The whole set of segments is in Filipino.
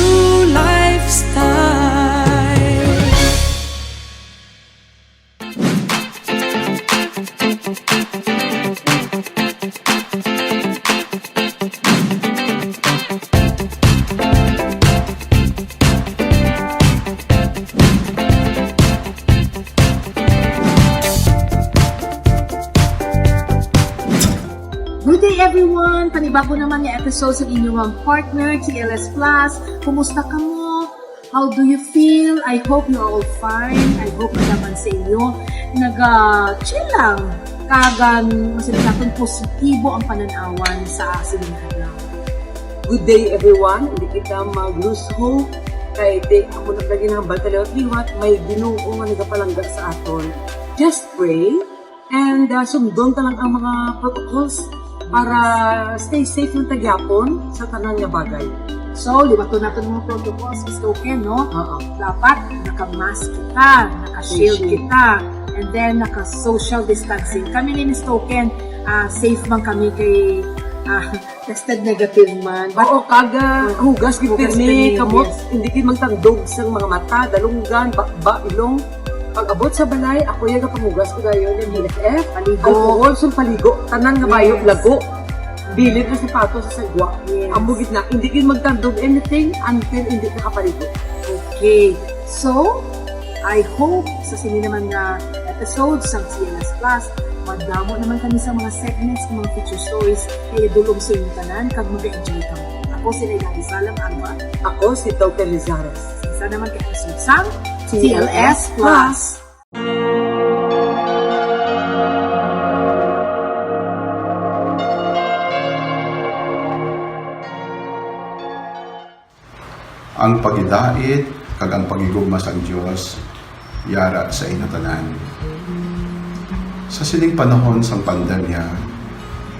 true lifestyle. Good day everyone! Panibago naman yung episode sa inyong partner, TLS Plus. Kumusta ka mo? How do you feel? I hope you're all fine. I hope naman sa inyo nag-chill lang. Kagan, masinasakong positibo ang pananawan sa asin araw. Good day everyone! Hindi kita mag-lose hope. Kaya ako naglagay ng batalaw at liwat, may Ginoo nga nagapalangga sa aton. Just pray and sundon ka lang ang mga protocols para stay safe ng tagyapon sa tanan nga bagay. So, libato natin mga protocols is Token, no? Dapat naka-mask kita, naka-shield kita, and then naka-social distancing. Kami ni Miss Token, safe man kami kay tested negative man. Oo, kaga, hugas, gipirmi, kamot, yes. hindi kayo magtangdog sa mga mata, dalunggan, bakba, ilong. Pag abot sa balay, ako yung kapangugas ko dayon yung BFF, Paligo. alcohol, paligo, tanan nga bayo, Yes. lago, bilid na sapatos sa sagwa. Yes. Ang bugit na, hindi kayo magtangdog anything until hindi nakapaligo. Okay. So, I hope sa sini naman nga episodes sa TLS Plus, madamo naman kami sa mga segments, mga feature stories, kaya dulong sa inyong tanan, kag mag-enjoy kami. Ako si Lady Salam Alba. Ako si Token Lizares. Isa naman kay episode sa TLS Plus. Ang pagidait kag ang pagigugma sa Dios yara sa inatanan. Sa sining panahon sang pandemya,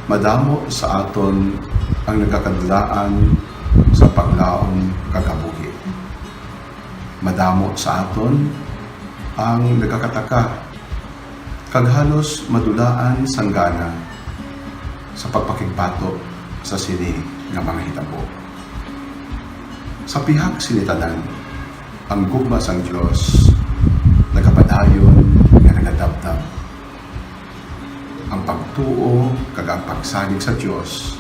madamo sa aton ang nagkakadlaan sa paglaom kagabuhi. Madamo sa aton ang nagkakataka kag halos madulaan sanggana sa pagpakigbato sa sini nga mga hitabo. Sa pihak sinitanan, ang gugma sang Dios nagapadayon nga nagadabdab. Ang pagtuo kag ang pagsalig sa Dios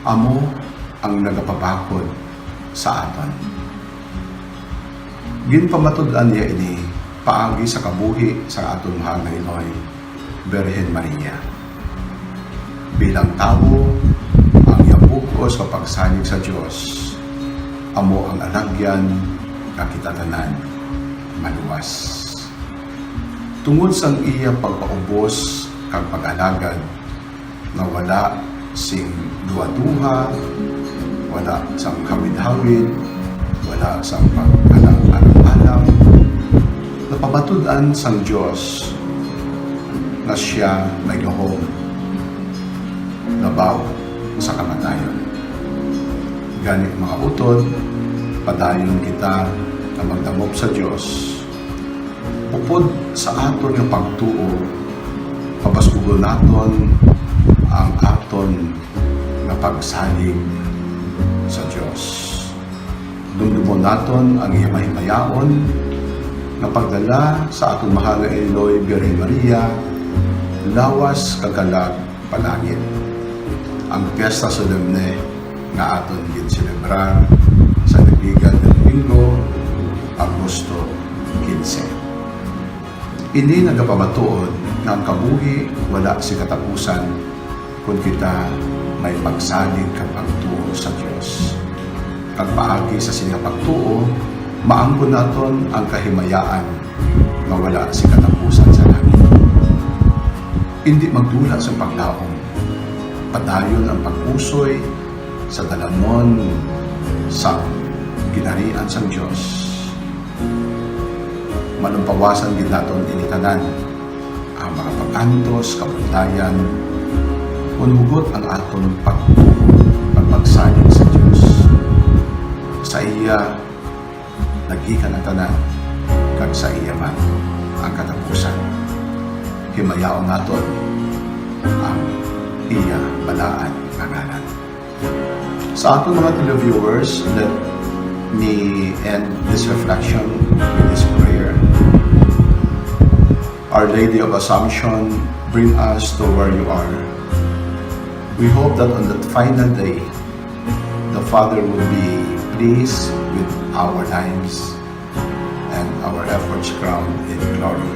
amo ang nagapabakod sa aton. Ginpamatud-an niya ini paagi sa kabuhi sa aton mahal na Inoy, Birhen Maria. Bilang tao, ang yabugos sa pagsalig sa Dios amo ang alagyan kakitatanan maluwas. Tungod sang iya pagpaubos kag pag-alagad na wala sing duwa-duha, wala sang hawid-hawid, wala sang pag-alam-alam, napabatud-an sang Dios na siya may gahom nabaw sa kamatayon. Gani mga utod, padayon kita na magdamop sa Dios. Upod sa aton nga pagtuo, papasugol naton ang aton nga pagsalig sa Dios. Dumdumon naton ang himay-himayaon nga pagdala sa aton mahal nga Eloy Birhen Maria, lawas kagalag palangit. Ang Piyesta Solemne nga aton ginselebrar sa nagbigan ng Domingo, Agosto 15. Ini nagapamatuod nga ang kabuhi wala si katapusan kung kita may pagsalig kag pagtuo sa Dios. Kag paagi sa sining pagtuo, maangkon naton ang kahimayaan nga wala si katapusan sa langit. Hindi magdula sa paglaom, padayon ang pagpusoy sa dalamon sa ginarian sa Diyos. Malumpawasan din natin initanan ang mga pag-antos, kabuntayan, unhugot ang aton pagpagsalig sa Diyos. Sa iya, nagikan ang tanan, kag sa iya man ang katapusan. Himayaon naton ang iya balaan pangalan. Sa ating mga televiewers, let me end this reflection with this prayer. Our Lady of Assumption, bring us to where you are. We hope that on that final day, the Father will be pleased with our lives and our efforts crowned in glory.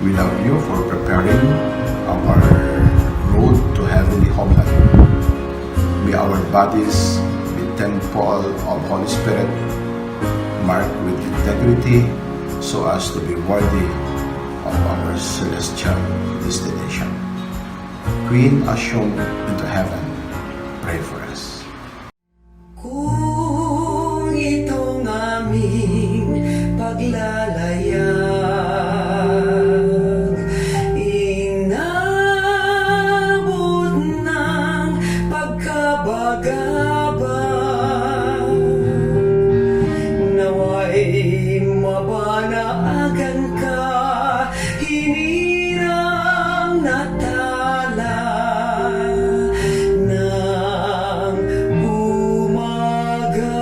We love you for preparing our road to heavenly homeland. May our bodies be temple of Holy Spirit, marked with integrity, so as to be worthy of our celestial destination. Queen assumed into heaven, pray for us. Kung itong aming paglalayag inabot ng pagkabagabag, nawa'y mabanaagan ka, hinirang natala ng bumaga.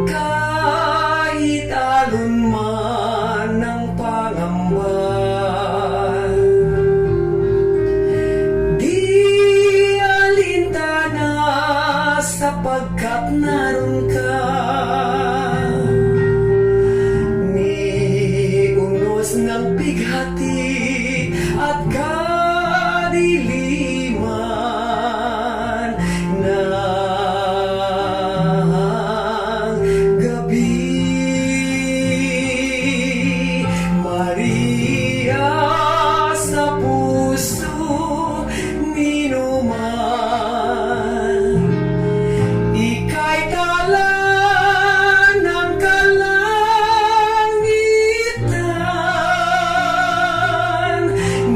Kahit alon man ng pangamba, di alintana sapagkat naroon ka. Ni unos ng bighati at kadiliman ng gabi, Maria sa puso ninuman, ika'y tala ng kalangitan,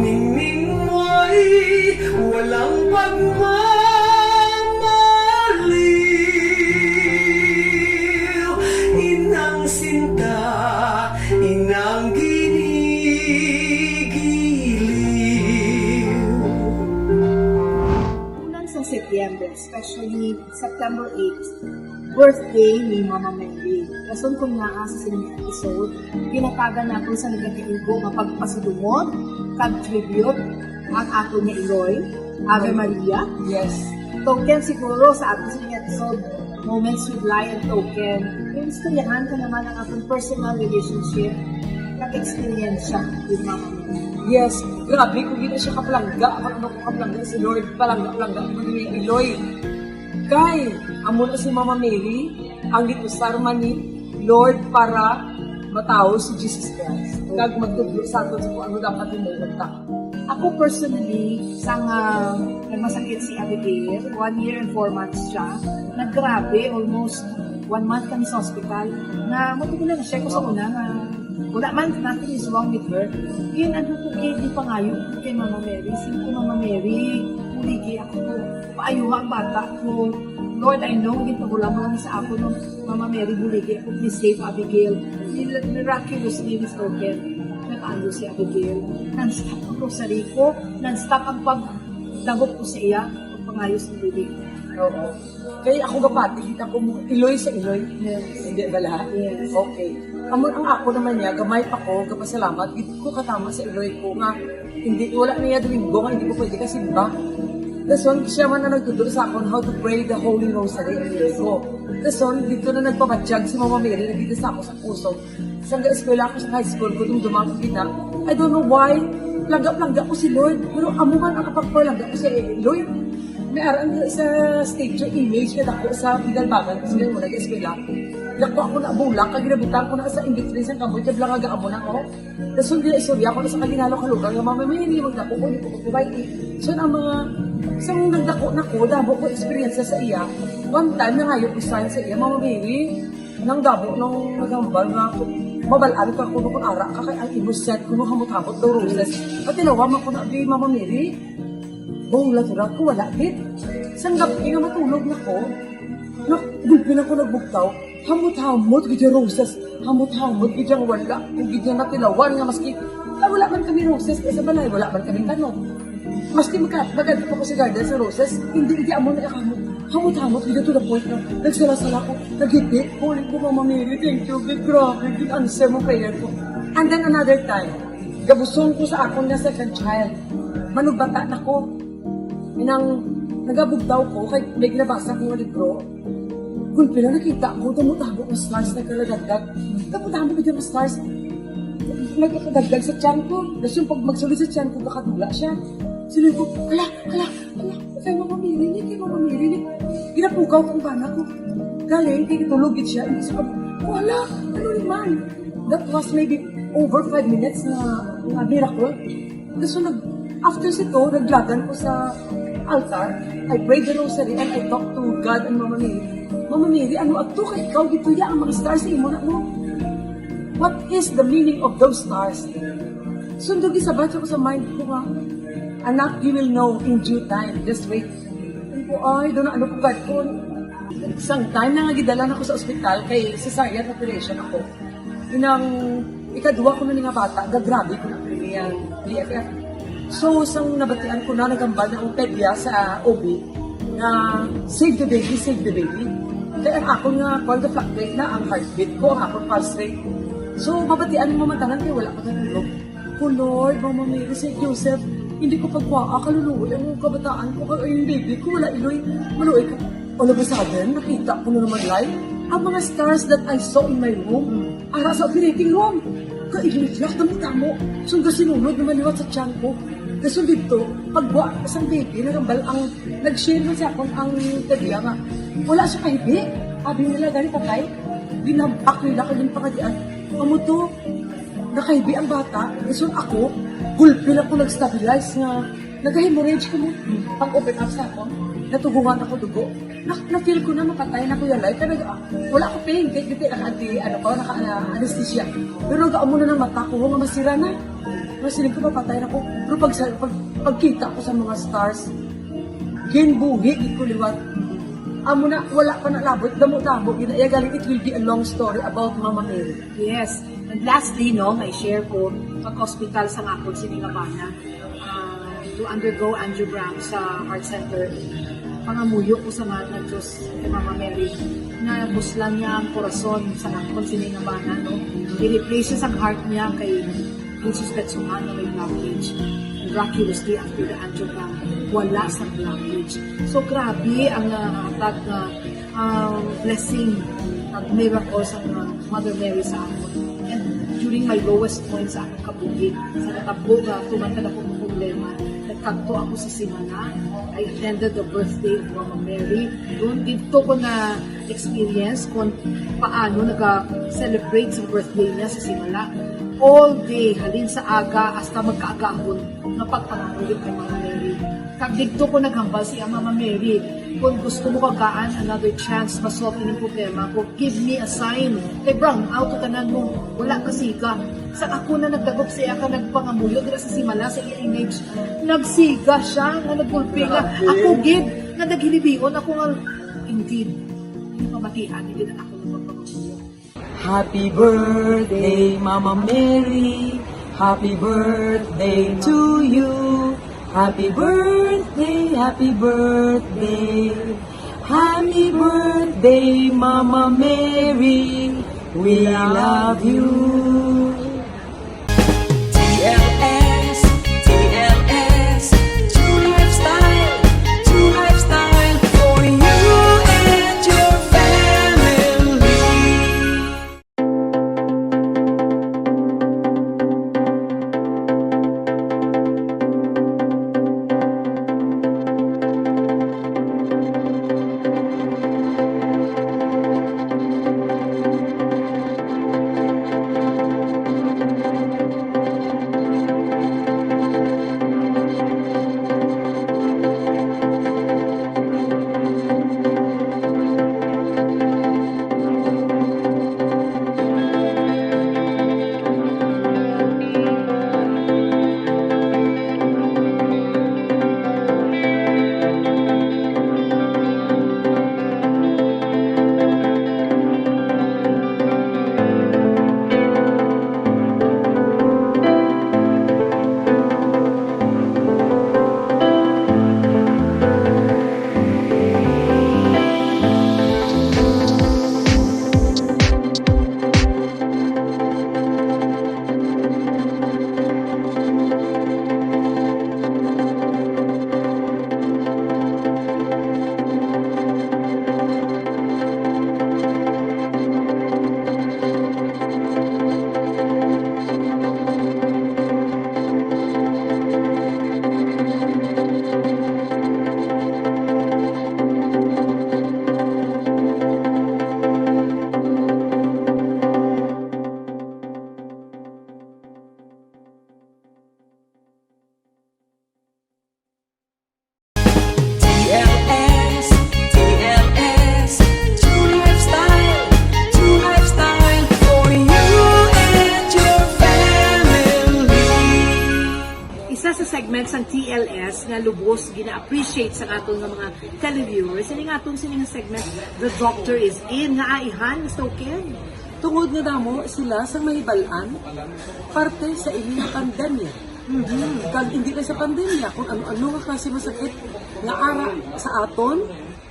ningning mo'y walang pagmamaliw, inang sinta, inang ginigiliw. Ulan sa September, especially September 8, birthday ni Mama Mary. Rason kung naa sa sining episode, ginatagan natin sa nagkakaigo mapagpasadumot, kag-tribute, ang ato niya Iloy, Ave Maria. Yes. Token siguro sa ato sining episode, Moments with Lei and Token. Yung istoryahan ka naman ang atong personal relationship, nag-experience siya with Mama Mary. Yes, grabe kung hindi siya kaplangga. Ako ko kaplangga si Lord, palangga-plangga ko ni Iloy. Kay, amo na si Mama Mary, ang gitusar man ni Lord para matao si Jesus Christ. Kag magtudlo sa atin kung ano dapat yung ta. Ako personally, sang nagmasakit si Abigail, 1 year and 4 months siya. Naggrabe, almost 1 month kami sa hospital, na matugulan na siya ko sa una na wala man, nothing is wrong with her. Yun, ano ko kay di pangayo kay Mama Mary. Sin ko Mama Mary, uligi ako ko, paayuha ang bata ko. Lord, I know, ginto ko lang sa ako nung Mama Mary, buligi ako, please save Abigail. Miraculously, Miss Token, nag-ayo si Abigail. Non-stop ang rosary ko, non-stop ang pagdagot ko sa iya, pagpangayos ng baby. Oo. Kaya ako gapati, kita ko mo, Iloy sa Iloy. Yes. Hindi ba lahat? Yes. Okay. Ang ako naman niya, gamay pa ko, kapasalamat, hindi ko katama sa Iloy ko nga, hindi, wala niya Domingo, nga hindi ko pwede kasi ba? That's one, siya man na nagtuturo sa akin how to pray the Holy Rosary ang Iloy ko. That's one, dito na nagpapadyag si Mama Mary, nagdito sa ako sa puso. Sa eskwela ako sa high school ko, dumang kita, I don't know why, plangga ko si Lord, pero amo man ang kapagpalangga ko si Lord. May aran sa stage yung image na dako sa Pidalbagan kasi ganyan mo nag-eskwela. Dako ako na bulak, kaginabitan ko na sa Ingrid ng Kamboy, kaya blangaga amo na ako. Tapos hindi na istorya ko na sa kaginalo kalugan, yung Mama Mary, magdako ko, hindi ko kupibay. So ang mga, isang nagdako na ko, dabo ko experience sa iya. One time, nangayo ko sa iya, Mama Mary, nang dabo nung nagambal nga ako. Mabalaan ka ko nung ara, kakay ang imuset ko nung hamot-hamot daw roses. At tinawama ko na, Mama Mary, bawla tura ko, wala dit. Sang gabi nga matulog na ko, gulpin ako nagbugtaw, hamot-hamot, gidya roses, hamot-hamot, gidya wala, kung gidya natilawan nga maski, wala man kami roses, kaya sa balay, wala man kami tanong. Maski maganda pa ko sa garden sa roses, hindi amo na hamot-hamot, hindi to the point na nagsala-sala ko, naghipi, kulit ko, Mama Mary, thank you, big grabe, good answer mo prayer ko. And then another time, gabusong ko sa akong na second child, manugbata na ko, nagabugtaw ko, kay may ginabasa ko ng libro, kung pila nakita ko, damot-habot na stars na kaladagdag, damot-habot na dyan stars, nagkakadagdag sa tiyan ko, tapos yung pag magsulit sa tiyan ko, kakadula siya. Sila ko, hala, kay Mama Mary, ginapugaw kong bana ko. Galing, kay kitulogit siya, hindi siya wala, ano naman. That was maybe over 5 minutes na miracle. So, after sito, naglagan ko sa altar, I prayed the rosary and I talked to God and Mama Mary. Mama Mary, ano ato kay ikaw, dito ya, ang mga stars sa imo na mo. What is the meaning of those stars? Sundog isabat ko sa mind ko nga, anak, you will know in due time. Just wait. Ay, doon na ano ko God ko. Isang time na nga gidala na ako sa ospital kay cesarean operation ako. Ikadua ko na nga bata, gagrabe ko na yung BFF. So, isang nabatian ko na nagambal na ang pedya sa OB na save the baby. Kaya ang ako nga, call the fluctuate na ang heartbeat ko, ang akong pulse rate. So, mabatian mo matangan kaya wala ka na nulog. Oh Lord, Mama Mary, St. Joseph, hindi ko pagwaa, kaluluwi ang kabataan ko, yung baby ko, wala iloy, maluwi ka. All of a sudden, nakita ko na naman live, ang mga stars that I saw in my room, ara sa operating room. Kailiflak na mo. Sunda sinunod na maliwat sa tiyan ko. Kasi dito, pagwa, isang baby, nagambal ang, nag-share na siya akong ang tabiya nga. Wala siya kahibi. Abi nila, gani patay. Binabak nila ko yung pakadian. Amo to, nakahibi ang bata. Kasi ako, gulpi lang ko nag-stabilize nga. Nag-hemorrhage ko mo. Pag-open up sa ako, natugungan ako dugo. Na-feel ko na mapatay na Kuya Lai. Kaya wala ko pain. Kahit hindi naka-anesthesia. Pero nag-amo na ng mata ko, nga masira na. Masinig ko mapatay na ko. Pero pagkita ko sa mga stars, ginbuhi, ikuliwat. Amo na, wala pa na labot, damo-damo. Galing, it will be a long story about Mama Mary. Yes. And lastly, no, may share ko, pag-hospital sa ngakot siningabana, to undergo angiogram sa heart center. Pangamuyo ko sa mga na Diyos kay Mama Mary na buslan niya ang korason sa ngakot siningabana, no? I-replace ang heart niya kay insuspect na may blockage. Miraculously, after the angiogram, wala sa blockage. So, grabe ang atag na blessing at miracle sa Mother Mary sa ako. And during my lowest point sa akong kabugid, sa natabo na tumantad ako ng problema, nagkanto ako sa Simana. I attended the birthday of Mama Mary. Doon, dito ko na experience kung paano nag-celebrate sa birthday niya sa Simala. All day, halin sa aga, hasta magkaagahon, na pagpangamulit kay Mama Mary. Kagdigto ko naghambal siya, Mama Mary, kung gusto mo kagaan another chance, masolve yung problema ko, give me a sign. Kay Brown, auto ka na mo, wala kasi ka. Sa ako na nagdagop siya ka, nagpangamuyo, dira sa Simala, sa image, nagsiga siya, na nagpulpi nga. Ako, gid, na naghilibion, ako nga, indeed, hindi pamatian, hindi na ako nagpangamuyo. Happy birthday, Mama Mary. Happy birthday to you. Happy birthday, happy birthday. Happy birthday, Mama Mary. We love you. TLS, true lifestyle for you and your family. nga lubos gina-appreciate sa aton nga mga televiewers. Ini nga aton sining segment, The Doctor is in, nga aihan, Mr. Token. Tungod nga damo sila sa mahibalan parte sa inyong pandemya. Kag hindi na sa pandemya, kung ano-ano nga klase masakit nga ara sa aton,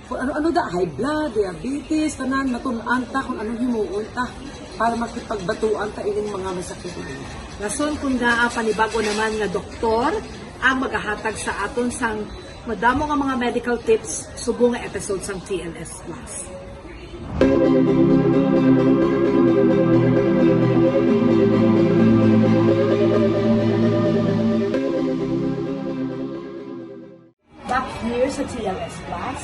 kung ano-ano da, high blood, diabetes, tanan, matun-an ta, kung anong himuon ta, para makipagbatuan ta ining mga masakit. Rason kung naa panibago naman nga doktor ang magahatag sa aton sang madamo nga mga medical tips subong nga episode sang TLS Plus. Back here sa TLS Plus,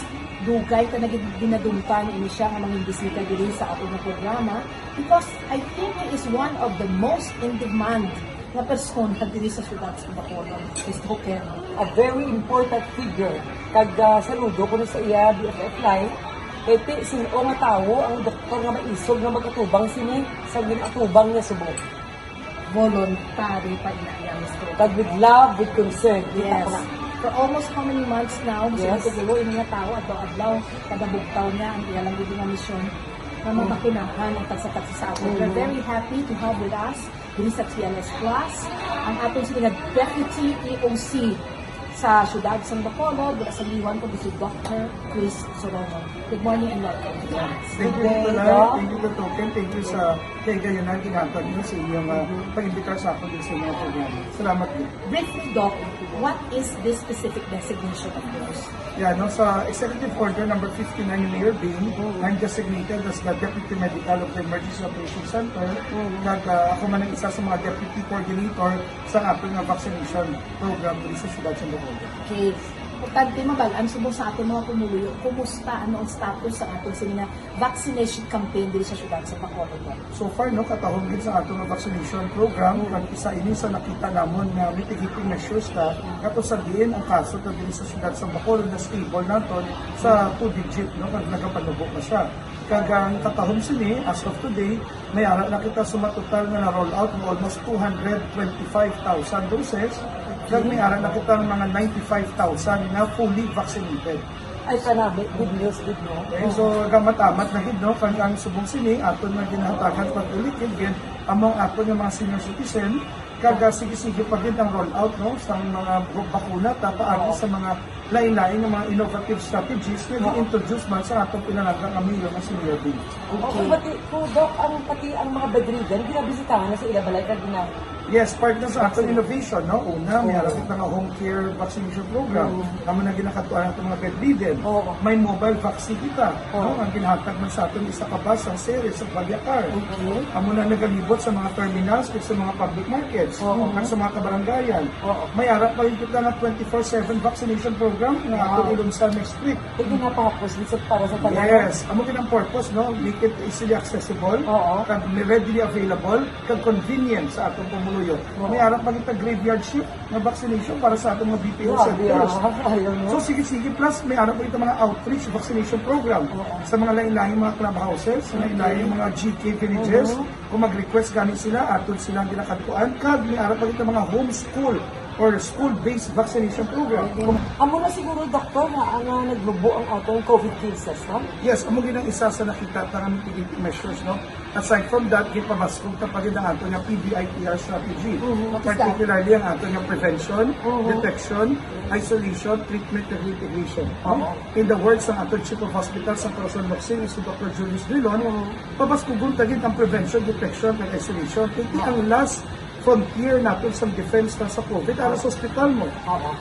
dugay ka na ginadumpan ini siya nga mga bisita diri sa aton nga programa because I think he is one of the most in-demand na persona diri sa syudad sa Bacoleno. Is Token, a very important figure. Kag saludo ko na sa iya, BFF Live, iti sino nga tawo ang doktor nga maisog nga mag-atubang sini sa ginatubang niya subok. Voluntary pa inaya, Mr. Kag with love, with concern. Yes. For almost how many months now, Yes. gusto ko yung mga tao, adlaw-adlaw, kada bugtaw niya, ang ilang nga mission na mabakunahan ang pagsakat sa atin. We're very happy to have with us diri sa TLS Plus ang atong sila Deputy EOC sa syudad sa Bacolod, sa liwan ko si Dr. Chris Sorono. Good morning and welcome to TLS. Thank you, Violan. Thank you, Token. Thank you sa kay Gayonan, ginatag niyo sa inyong pag-imbitar sa ako din sa mga programa. Salamat din. Briefly, Doc, what is this specific designation of yours? Yeah, no, sa Executive Order number 59 ni Mayor Bean, I'm designated as the Deputy Medical of the Emergency Operations Center. Ako man ang isa sa mga Deputy Coordinator sa ating vaccination program dito sa Siyudad sa Bacolod. Okay. Importante mabalaan subong sa ating mga pumuluyo, kumusta, ano ang status sa ating sila vaccination campaign dito sa syudad sa Bacolod? So far, no, katahong din sa atong vaccination program, kag isa ini sa nakita namon na mitigating measures ka, kato sabihin ang kaso na din sa syudad sa Bacolod na stable naton sa 2-digit, no, kag nagapanubo na siya. Kag ang katahong sini, as of today, may ara na kita sumatotal na na-roll out ng almost 225,000 doses, kag may ara na kita ng mga 95,000 na fully vaccinated. Ay, kanabi, good news, good news. Okay, so gamat-amat na gid no kang ang subong sini aton nga ginahatagan pag-ulitin gid among aton nga mga senior citizen kag sige-sige pa gid ang roll out no sa mga bakuna paagi sa mga lain-lain nga mga innovative strategies na gi-introduce man sa atong pinalagang amigo nga senior din. Okay, pati po, Doc, pati ang mga bedridden, binabisitahan na sa ilabalay kag na. Yes, part na sa atong innovation, no? Una, may harapit na nga home care vaccination program. Kamo na ginakatuan natin mga bedridden. May mobile vaccine kita. No? Ang ginahatag man sa aton isa ka bus ang series sa Palyakar. Kamo na nagalibot sa mga terminals at sa mga public markets. At sa mga kabarangayan. May harap pa rin kita nga 24/7 vaccination program na atong ilumsan next week. Ito nga tapos, para sa tanan. Yes, amo kinang purpose, no? Make it easily accessible, kag readily available, kag convenient sa atong pamuluyo. May arap pa kita graveyard shift na vaccination para sa atong mga BPO centers. So sige-sige, plus may arap pa kita mga outreach vaccination program sa mga lain-laing mga clubhouses, sa lain-laing mga GK villages. Kung mag-request ganit sila, atod silang ginakatuan, kag may arap pa kita mga homeschool or school-based vaccination program. Amo na siguro, Doktor, na ang naglubo ang atong COVID cases, no? Yes, amo ginang isa sa nakita nga mitigating measures, no? Aside from that, gipabaskog ta pa rin ang ato nga PDIPR strategy. Particularly ang ato nga prevention, detection, isolation, treatment, and reintegration. In the words ng ato Chief of Hospital sa Corazon Locsin, si Dr. Julius Drilon, pabaskogon tagit ang prevention, detection, and isolation. Ito ang last frontier natin sa defense ka sa COVID para sa hospital mo.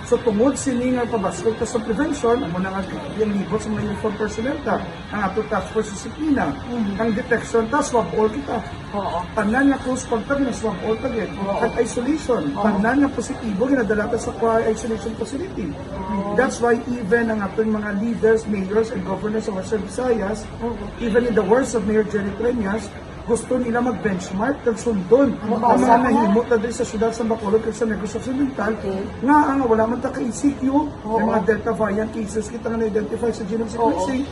So tungod sini nga pabaskog ka sa prevention, amo na nga yung libot sa mga uniform personnel ka, ang ato task force disiplina, ang detection ta swab all kita. Tanan nga close contact na swab all ta gid. At isolation, tanan nga positibo ginadala ta sa isolation facility. That's why even ang ating mga leaders, mayors, and governors of Western Visayas, even in the words of Mayor Jerry Treñas, gusto nila mag-benchmark kag sundon ang mga nahimot na diri sa syudad sa Bacolod kag sa Negros Occidental nga ang wala man ta ka ECQ may mga Delta variant cases kita nga na-identify sa genome sequencing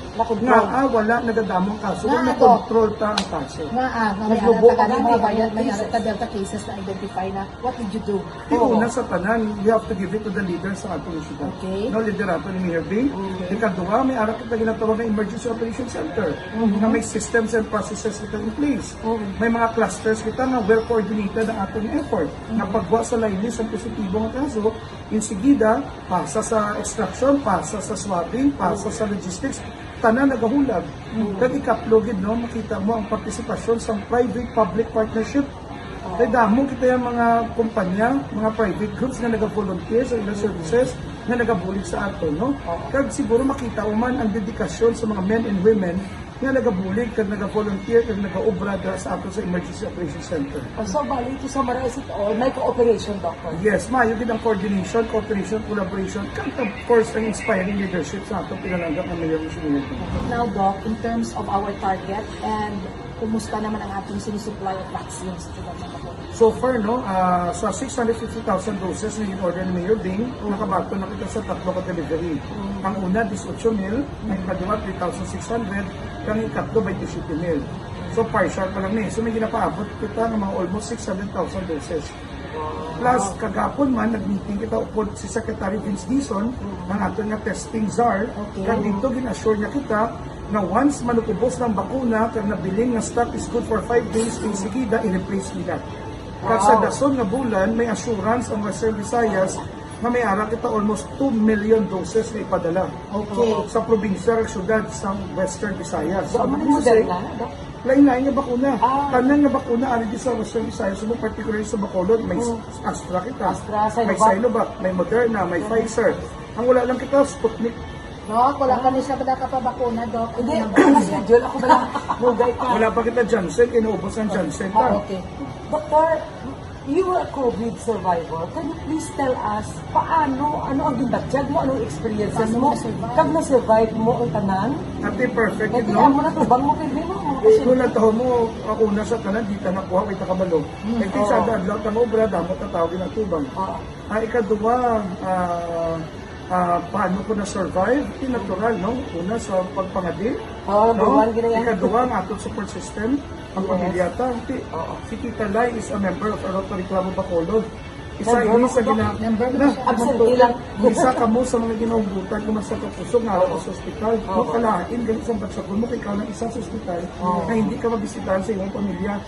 nga wala nagadamong kaso Nga, na control ta ang kaso. Naglubo ka na mga variant, may Delta cases na identify na. What did you do? Una sa tanan, you have to give it to the leader sa atong syudad. Okay. No, liderato ni Mayor Bing. Ikaduha, may arak kita ginatawag ng Emergency Operation Center na may systems and processes kita in place. May mga clusters kita na well-coordinated ang atong effort. Napagwa sa linis ang positibong kaso, insigida, pasa sa extraction, pasa sa swabbing, pasa sa logistics, tanan nagahulag. Kag ikaplogid, no, makita mo ang partisipasyon sa private-public partnership. Kaya damo kita yung mga kumpanya, mga private groups na nag-volunteer sa ilang services na nagabulig sa ato, no? Kag siguro makita man ang dedikasyon sa mga men and women na nagabulig, kag nag-volunteer, kag nag-obra sa ato sa Emergency Operation Center. So, bali, to summarize it all, may cooperation, Doctor. Yes, mayo din ang coordination, cooperation, collaboration, kag of course ang inspiring leadership sa ato pinalanggap ng Mayor Engineer. Now, Doc, in terms of our target and kumusta naman ang ating sinisupply of vaccines to the Bacolod? So far, no, sa 650,000 doses na in-order ni Mayor Bing, nakabato na kita sa tatlo ka delivery. Ang una, 18,000, ang ikadua, 3,600, kang ikatlo, 27,000. So partial pa lang So may ginapaabot kita ng mga almost 600,000 doses. Plus, kagapon man, nag-meeting kita upod si Secretary Vince Dizon, ng ato nga testing czar, kaya dito gin-assure niya kita na once manukubos ng bakuna, kaya nabiling na stock is good for 5 days, insigida, i-replace nila. Kaya sa dason nga bulan, may assurance ang Western Visayas na may ara kita almost 2 million doses na ipadala. Sa probinsya at syudad sa Western Visayas. So, lain-lain nga bakuna. Kanan nga bakuna, ari di sa Western Visayas, so, particularly sa Bacolod, may Astra kita, may Sinovac, may Moderna, may Pfizer. Ang wala lang kita, Sputnik. Doc, wala pa niya ba nakapabakuna, Doc? Hindi, schedule ako ba lang lugay ka? Wala pa kita Johnson, inuubos ang Johnson ka. Okay. Doctor, you were a COVID survivor. Can you please tell us paano, ano ang ginbatyag mo, anong experiences mo, kag na-survive mo ang tanan? Ate, perfect, Kaya no? mo na tubang mo kayo mo. Kung nataho mo, ako na sa tanan, di ka nakuha, may takabalo. Kaya kaysa dadlaw tang obra, damot na tawagin ang tubang. Ikaduwa, paano ko na-survive? Natural, no? Una, sa pagpangadi. No? Ikaduwa, ang atong support system, ang pamilyata. Si Tita Lei is a member of Rotary Club of Bacolod. Isa ini sa isa ka mo sa mga ginahugutan kung sa kapusog nga ako sa ospital. No, kalain, ganit sa batsakon mo, kay ikaw ng isa sa ospital na hindi ka mabisitahan sa iyong pamilya.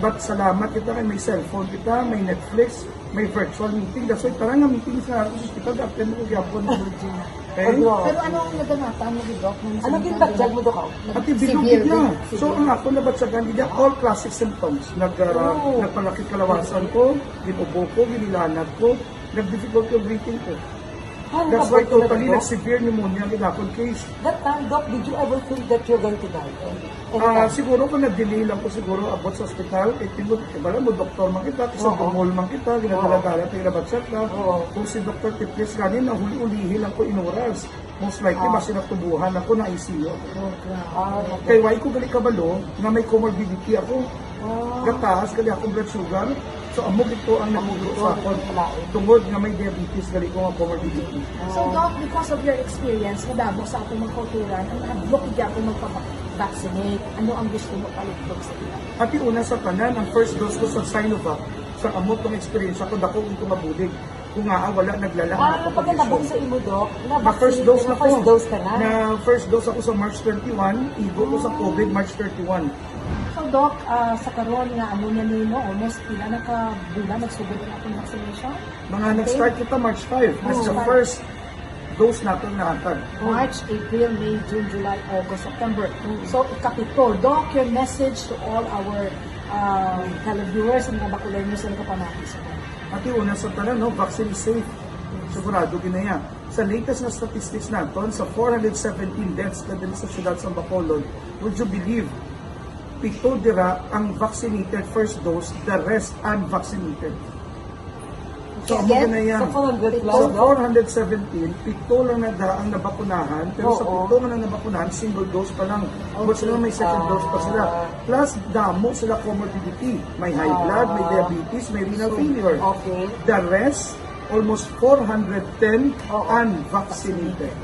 But salamat kita kay may cellphone kita, may Netflix, may virtual meeting. That's why parang nga meeting sa ospital, after mo magyapon ng virgin. Pero ano ang naganatan mo, Doc? Ano ginbatyag mo, Doc? Pati bilugid na. So ang ako nabatsagan, hindi all classic symptoms. Nagpalaki kalawasan ko, ginubo ko, ginilanad ko, nag-difficulty of breathing ko. That's why totally nag-severe pneumonia ang inakon case. That time, Doc, did you ever think that you're going to die? Siguro kung nag-delay lang ko siguro abot sa ospital, bala mo, doktor man kita, kasi dumol man kita, ginadala-dala tayo nabatsat na. Kung si Dr. Tiples ganin, nahuli-ulihin lang ko inuras. Most likely, basta natubuhan ako na ICU. Kaya why ko gali kabalo, na may comorbidity ako. Gatas, gali akong blood sugar. So, amog ito ang namulo sa akon. Tungod nga may diabetes, gali ko ang comorbidity. So, Doc, because of your experience, madamo sa atong mga kulturan, ang advok niya kung magpapavaccinate, ano ang gusto mo palitlog sa ila? Pati una sa tanan, ang first dose ko sa Sinovac, sa amot ng experience ako, dako ito mabulig. Kung nga, wala naglalang ako pag nabong sa imo, Doc, first dose na first dose ka na? First dose ako sa March 31, igo ko sa COVID March 31. So, Doc, sa karon nga amo niya nino, almost pila na ka bulan nagsugod na atong vaccination? Mga nag-start kita March 5. That's the first dose natin nahatag. March, April, May, June, July, August, September. So, ikapito. Doc, your message to all our televiewers and mga Bacolenos na nakapanakis. Pati una sa tanan, no, vaccine is safe. Sigurado ginaya. Sa latest na statistics natin, sa 417 deaths na din sa syudad sa Bacolod, would you believe, pito dira ang vaccinated first dose, the rest unvaccinated. So, Okay, ano na yan? Sa 400 plus, Sa no? 417, 7 lang na ang nabakunahan, pero sa 7 na nabakunahan, single dose pa lang. But sila may second dose pa sila. Plus, damo sila comorbidity. May high blood, may diabetes, may renal failure. Okay. The rest, almost 410 unvaccinated.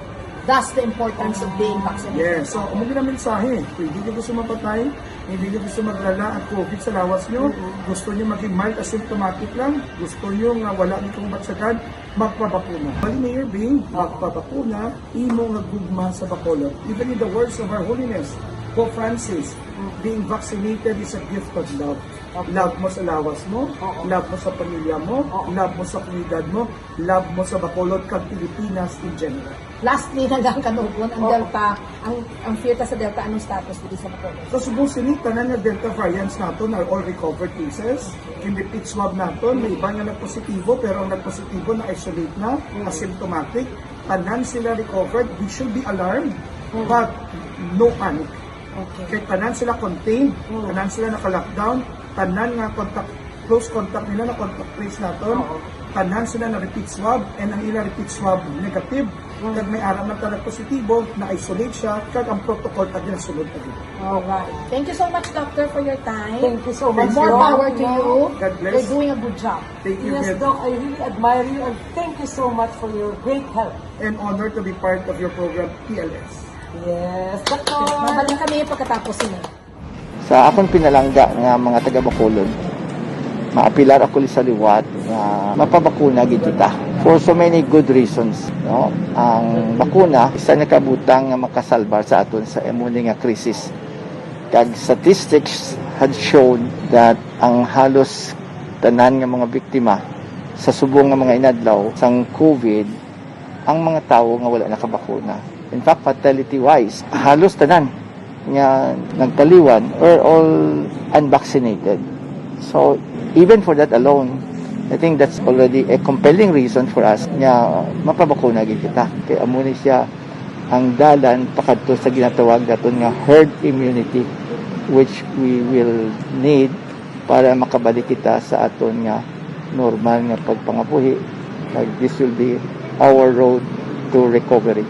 That's the importance of being vaccinated. Yes, so umuwi na mensahe. Kung hindi nyo gusto mapatay, hindi nyo gusto maglala ang COVID sa lawas nyo, gusto nyo maging mild asymptomatic lang, gusto nyo nga wala nitong batsagan, magpabakuna. Mali Mayor Bing, magpabakuna, imo nga gugma sa Bacolod. Even in the words of our holiness, Pope Francis, being vaccinated is a gift of love. Love mo sa lawas mo, love mo sa pamilya mo, love mo sa komunidad mo, love mo sa Bacolod kag Pilipinas in general. Lastly, nagang kanugon, ang Delta, ang fear sa Delta, anong status dito sa Bacolod? So subong sini, tanan nga Delta variants naton are all recovered cases. In repeat swab naton, may iba nga nagpositibo, pero ang nagpositibo na isolate na, asymptomatic. Tanan sila recovered, we should be alarmed, but no panic. Okay. Kaya tanan sila contained, tanan sila naka-lockdown, tanan nga close contact nila na contact trace naton, tanan sila na repeat swab, and ang ila repeat swab negative. Kag may aram na tanan positibo, na-isolate siya, kag ang protocol tag nasulod pa dito. Alright. Thank you so much, Doctor, for your time. Thank you so much. And more Doc. power to you. God bless. You're doing a good job. Thank you, Yes, Ed. Doc, I really admire you and thank you so much for your great help. And honored to be part of your program, TLS. Yes, Doctor. Mabalang kami pagkatapos ini. Sa akong pinalangga nga mga taga Bacolod, maapilar ako sa liwat nga mapabakuna gid kita for so many good reasons, no. Ang bakuna isa na kabutang nga makasalbar sa aton sa imune nga krisis. Kag statistics had shown that ang halos tanan nga mga biktima sa subong nga mga inadlaw sang COVID ang mga tawo nga wala nakabakuna. In fact, fatality-wise, halos tanan nga nagkaliwan are all unvaccinated. So, even for that alone, I think that's already a compelling reason for us nga mapabakuna gid kita. Kaya amo ni siya ang dalan pakadto sa ginatawag naton nga herd immunity, which we will need para makabalik kita sa aton nga normal nga pagpangabuhi. Like this will be our road to recovery.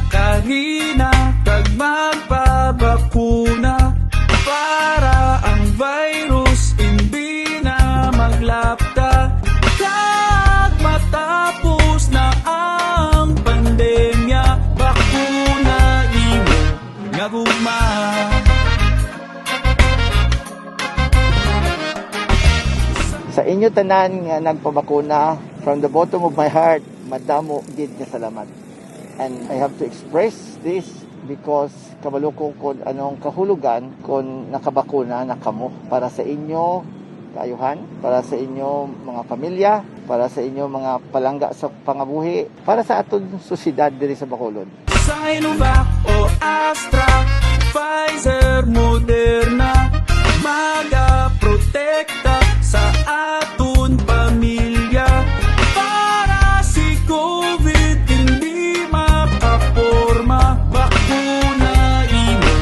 Karina, kag magpabakuna para ang virus hindi na maglapta. Kag matapos na ang pandemya, bakuna imo nga gugma. Sa inyo tanan nga nagpabakuna, from the bottom of my heart, madamo gid nga salamat. And I have to express this because kabalo ko kung anong kahulugan kung nakabakuna na kamo para sa inyo kaayuhan, para sa inyo mga pamilya, para sa inyo mga palangga sa pangabuhi, para sa aton sosyedad diri sa Bacolod. Sinovac o Astra, Pfizer, Moderna, magaprotekta sa aton pamilya. Para si COVID hindi makaporma, bakuna imo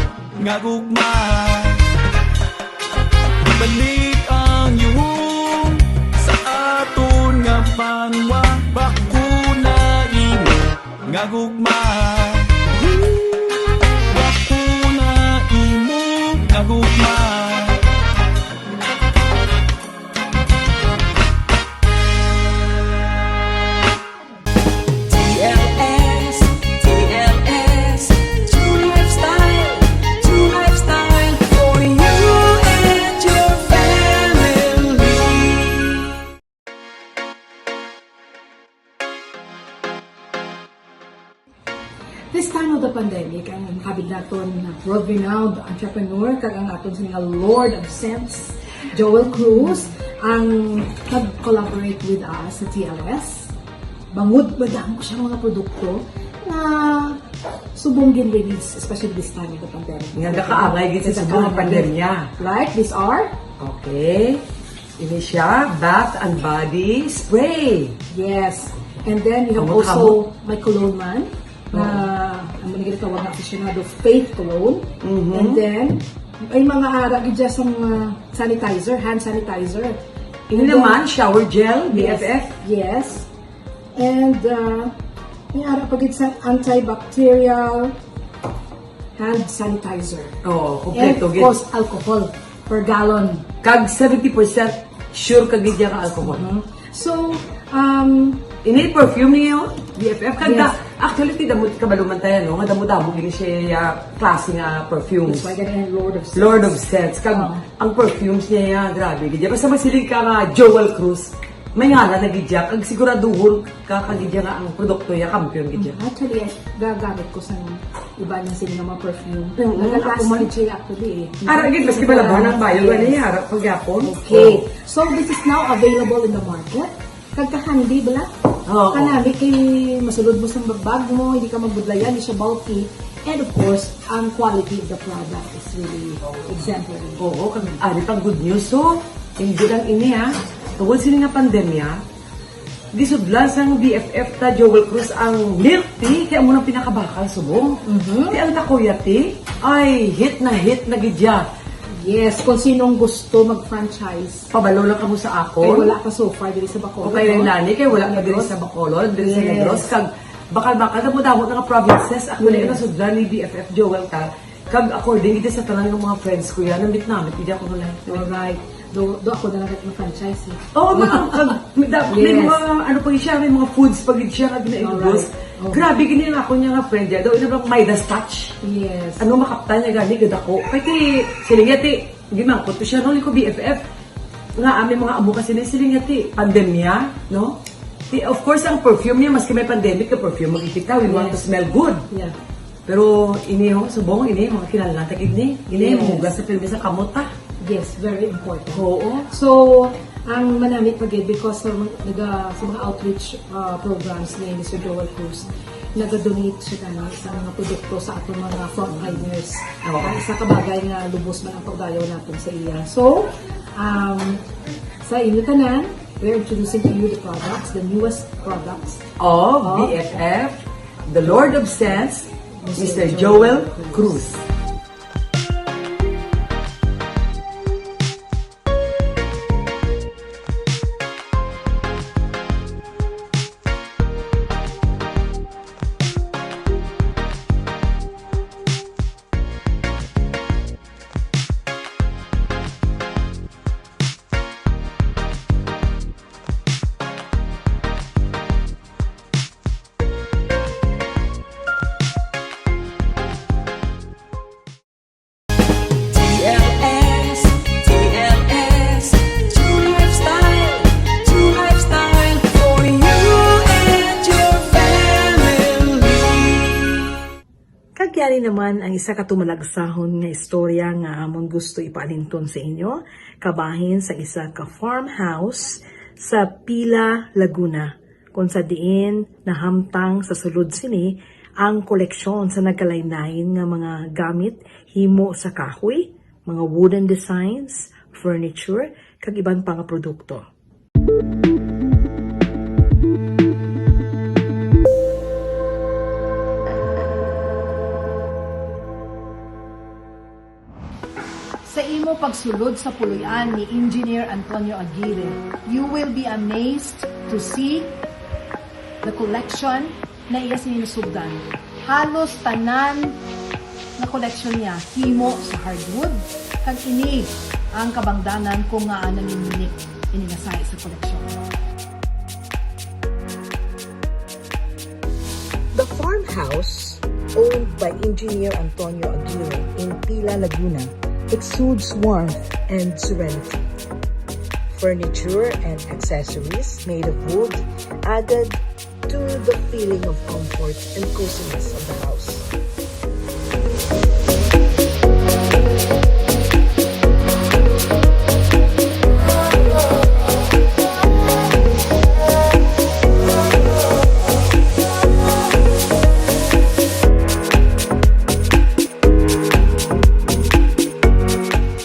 nga gugma. Balik ang yuhong sa aton nga banwa, bakuna imo nga gugma. Bakuna imo nga gugma. TLS, TLS, true lifestyle for you and your family. This time of the pandemic, ang makabig naton na world-renowned entrepreneur, kag ang aton sa Lord of Sense, Joel Cruz, ang nag-collaborate with us sa TLS. Bangod ba ko siya mga produkto na subong gin-release, especially this time of the pandemic. Nga nakaangay gid sa mga pandemya. Like, these are Okay. Ini siya, bath and body spray. Yes. And then you have Kamot, also my cologne man. Ang mga tawag na aficionado, Faith Cologne. And then, ay mga ara gidya sa sanitizer, hand sanitizer. Ini naman, shower gel, BFF. Yes. And may ara pagid sa antibacterial hand sanitizer. Oh, And kompleto. of course, alcohol per gallon. Kag 70% sure kag gidya ka alcohol. So, Ini perfume niyo, BFF. Kag Yes. actually, ti damot kabaluman tayo, no? Nga damo-damo gini siya klase nga perfumes. that's why ganyan Lord of Scents. Lord of Scents. Kag ang perfumes niya, grabe. Gidya. Basta masiling ka nga Joel Cruz. May nga na nagidya. Kag siguraduhon ka kagidya nga ang produkto niya, kampiyon gidya. Actually, gagamit ko sa iba niya sila mga perfume. Oo, Nagagas ako man. siya actually eh. Ara, gid, maski balabaw ng bayo, Yes. gani, ara, pagyapon. Okay. So, this is now available in the market. Kagka-handy, bala? Oo. Kanami kay masulod mo sa bag mo, hindi ka magbudlayan, hindi siya bulky. And of course, ang quality of the product is really exemplary. Oo, kag ari pang good news. So, hindi lang ini ha. Tungkol sila nga pandemya, gisudlan sang BFF ta Joel Cruz ang milk tea, kaya mo nang pinakabakal subong. Ti ang takoya tea, ay hit na gidya. Yes, kung sinong gusto mag-franchise. Pabalo lang kamo sa Kaya ako. wala pa so far dito sa Bacolod. O kay no? Lani, kay wala na diri sa Bacolod, diri sa Yes. Negros. Kag bakal-bakal damo-damo nga provinces. Actually, Yes. nasudlan ni BFF Joel ta. Kag according ito sa tanan ng mga friends ko yan, namit hindi ako nalay. Alright. Do ako na lang mag-franchise eh. Oo, may Yes. mga, ano pa siya, may mga foods pag siya na ginaibos. Alright. Grabe, ganyan ako niya nga friend niya. Daw, ina bang Midas touch? Yes. Ano makaptan niya gani, ganda ko. Kaya ti, silingati, gimangkot to siya, no, ko BFF. Nga, aming mga amo kasi na silingati, pandemya, no? Ti, of course, ang perfume niya, maski may pandemic, yung perfume makikita, we want to smell good. Yeah. Pero, ini yung subong, ini, mga kinalatagid ni. Ini, Yes. mugas sa filmi sa kamota. Yes, very important. Oo. So, ang manamit pagid because sa mga outreach programs ni Mr. Joel Cruz, nag-donate siya sa mga produkto sa atong mga frontliners. Oo. Isa ka bagay nga lubos man ang pagdayaw natin sa iya. So, sa inyo tanan, we're introducing to you the products, the newest products. Of BFF, the Lord of Scents, Mr. Joel Cruz. TLS, TLS, true lifestyle for you and your family. Kagyari naman ang isa katumalagsahon nga istorya nga amon gusto ipaalinton sa inyo, kabahin sa isa ka farmhouse sa Pilla, Laguna, kung sa diin nahamtang sa sulod sini ang koleksyon sa nagkalain-lain nga mga gamit himo sa kahoy, mga wooden designs, furniture, kag iban pa nga produkto. Sa imo pagsulod sa puloy-an ni Engineer Antonio Aguirre, you will be amazed to see the collection na iya sinusugdan. Halos tanan na collection niya himo sa hardwood. Kag ini ang kabangdanan kung nga nanginginik ini nga size sa collection. The farmhouse, owned by Engineer Antonio Aguirre in Pilla, Laguna, exudes warmth and serenity. Furniture and accessories made of wood added to the feeling of comfort and coziness of the house.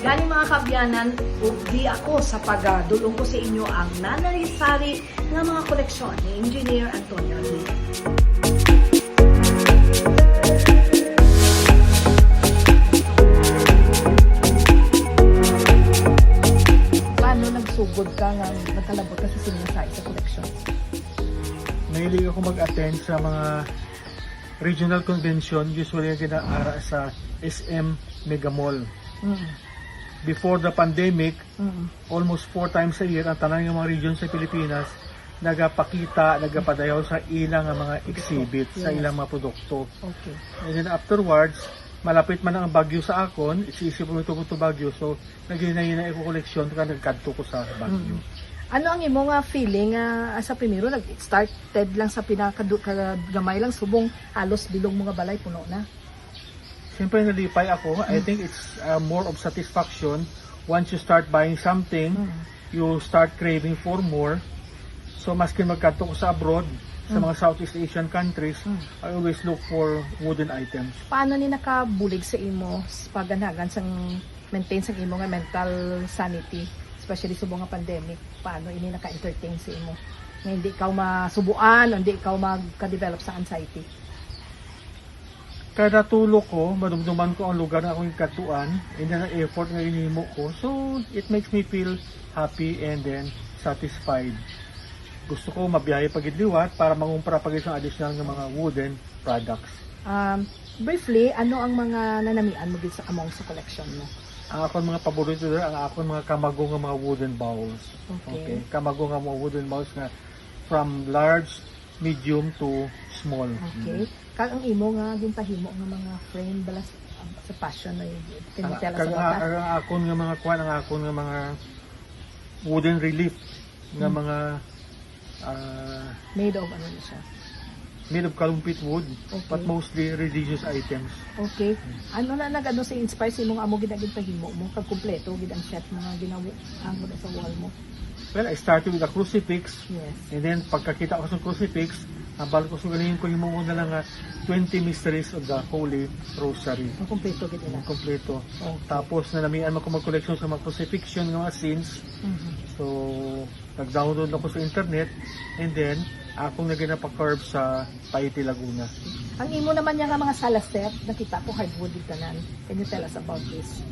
Galing mga kabyanan ug di ako sa pagdulong ko sa inyo ang nanari-sari ng mga koleksyon ni Engineer Antonio Lei. Paano nagsugod ka nga nagkalabot ka sa sinisay sa koleksyon? Mahilig ako mag-attend sa mga regional convention, usually ginaara sa SM Mega Mall. Before the pandemic, almost 4 times a year, ang tanang ng mga region sa Pilipinas, nagapakita, nagapadayaw sa ilang mga exhibit, sa ilang mga produkto. Okay. And then afterwards, malapit man ang Bagyo sa akon, isisip ko ito Bagyo, so naghinay-hinay ko koleksyon, kaya nagkanto ko sa Bagyo. Ano ang imong feeling sa primero, nag-started lang sa pinakagamay lang, subong halos bilong mga balay puno na? Siyempre nalipay ako. I think it's more of satisfaction. Once you start buying something, you start craving for more. So maski magkanto ko sa abroad, sa mga Southeast Asian countries, I always look for wooden items. Paano ni nakabulig sa imo paganagan sang maintain sa imo nga mental sanity, especially sa mga pandemic? Paano ini naka-entertain sa imo? Nga hindi ikaw masubuan, hindi ikaw magka-develop sa anxiety? Kada tulog ko, madumduman ko ang lugar na akong katuan, and then ang effort na inimo ko. So, it makes me feel happy and then satisfied. Gusto ko mabiyahe pagidliwat para mangumpara pag isang additional ng mga wooden products. Briefly, ano ang mga nanamian mo sa among sa collection mo? Ang akong mga paborito doon, ang akong mga kamago ng mga wooden bowls. Okay. Kamago ng mga wooden bowls na from large, medium to small. Okay. Kag ang imo nga gintahimo nga mga frame balas sa passion na yun. Can you tell us about that? Ang akong nga mga kuwan, ang akong nga mga wooden relief nga mga Made of ano na siya? made of kalumpit wood, Okay. but mostly religious items. Okay. Ano na nag-ano sa inspire sa imong amo ginagintahimo mo kag kumpleto gid ang set mga ginawa ang sa wall mo? Well, I started with a crucifix, Yes. and then pagkakita ko sa crucifix, ang balik ko sa galing ko yung mga na lang 20 mysteries of the Holy Rosary. Ang kumpleto gid nila. Kompleto. Okay. Tapos nanamian mo ko mag-collection sa mga crucifixion ng mga scenes. So, nag-download ako sa internet, and then akong naginapa-curve sa Paiti, Laguna. Ang imo naman niya nga mga sala set, nakita ko hardwood din tanan. Can you tell us about this?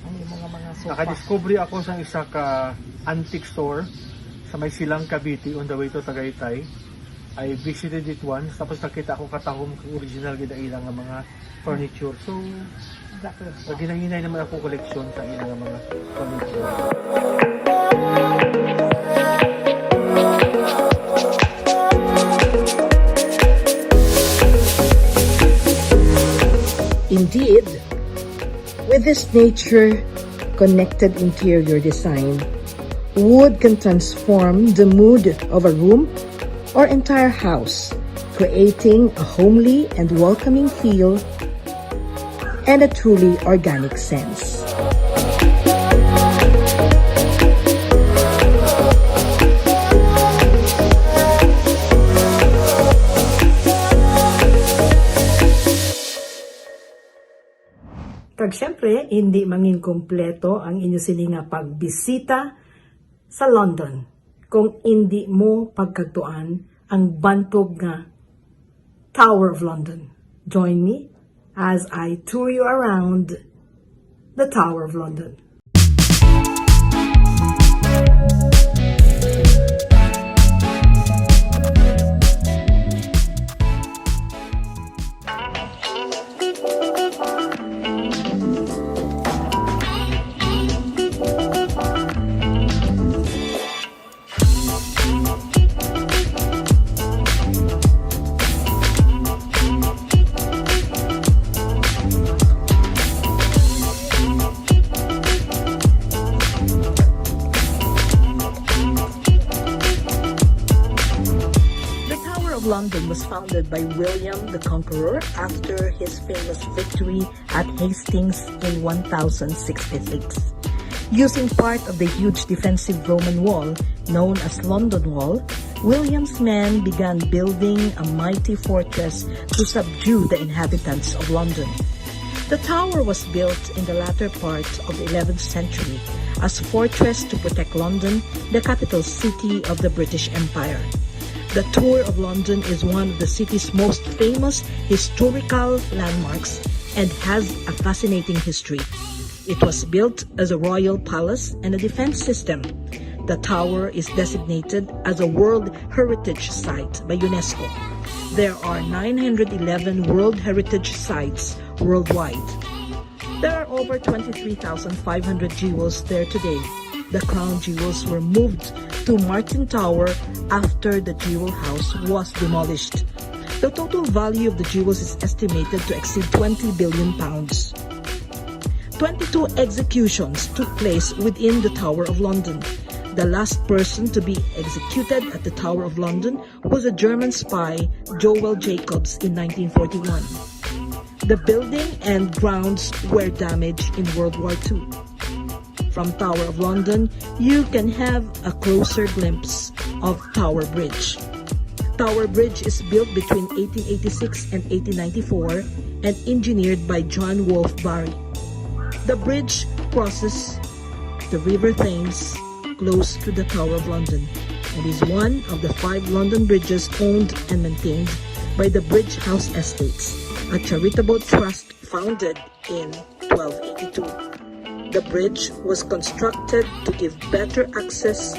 Ang imo nga mga sofa. Nakadiscovery ako sa isa ka antique store sa may Silang Cavite on the way to Tagaytay. I visited it once, tapos nakita ko katahom kung original gid ang ilang nga mga furniture. So, ginahingay naman ako koleksyon sa ilang nga mga furniture. Indeed, with this nature-connected interior design, wood can transform the mood of a room or entire house, creating a homely and welcoming feel and a truly organic sense. Kag syempre, hindi mangin kompleto ang inyo sininga pagbisita sa London kung hindi mo pagkagtuan ang bantog nga Tower of London. Join me as I tour you around the Tower of London. London was founded by William the Conqueror after his famous victory at Hastings in 1066. Using part of the huge defensive Roman wall known as London Wall, William's men began building a mighty fortress to subdue the inhabitants of London. The tower was built in the latter part of the 11th century as fortress to protect London, the capital city of the British Empire. The Tower of London is one of the city's most famous historical landmarks and has a fascinating history. It was built as a royal palace and a defense system. The tower is designated as a World Heritage Site by UNESCO. There are 911 World Heritage Sites worldwide. There are over 23,500 jewels there today. The crown jewels were moved to Martin Tower after the jewel house was demolished. The total value of the jewels is estimated to exceed £20 billion. 22 executions took place within the Tower of London. The last person to be executed at the Tower of London was a German spy, Joel Jacobs, in 1941. The building and grounds were damaged in World War II. From Tower of London, you can have a closer glimpse of Tower Bridge. Tower Bridge is built between 1886 and 1894 and engineered by John Wolfe Barry. The bridge crosses the River Thames close to the Tower of London and is one of the 5 London bridges owned and maintained by the Bridge House Estates, a charitable trust founded in 1282. The bridge was constructed to give better access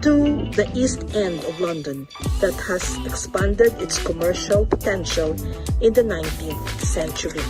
to the East End of London that has expanded its commercial potential in the 19th century.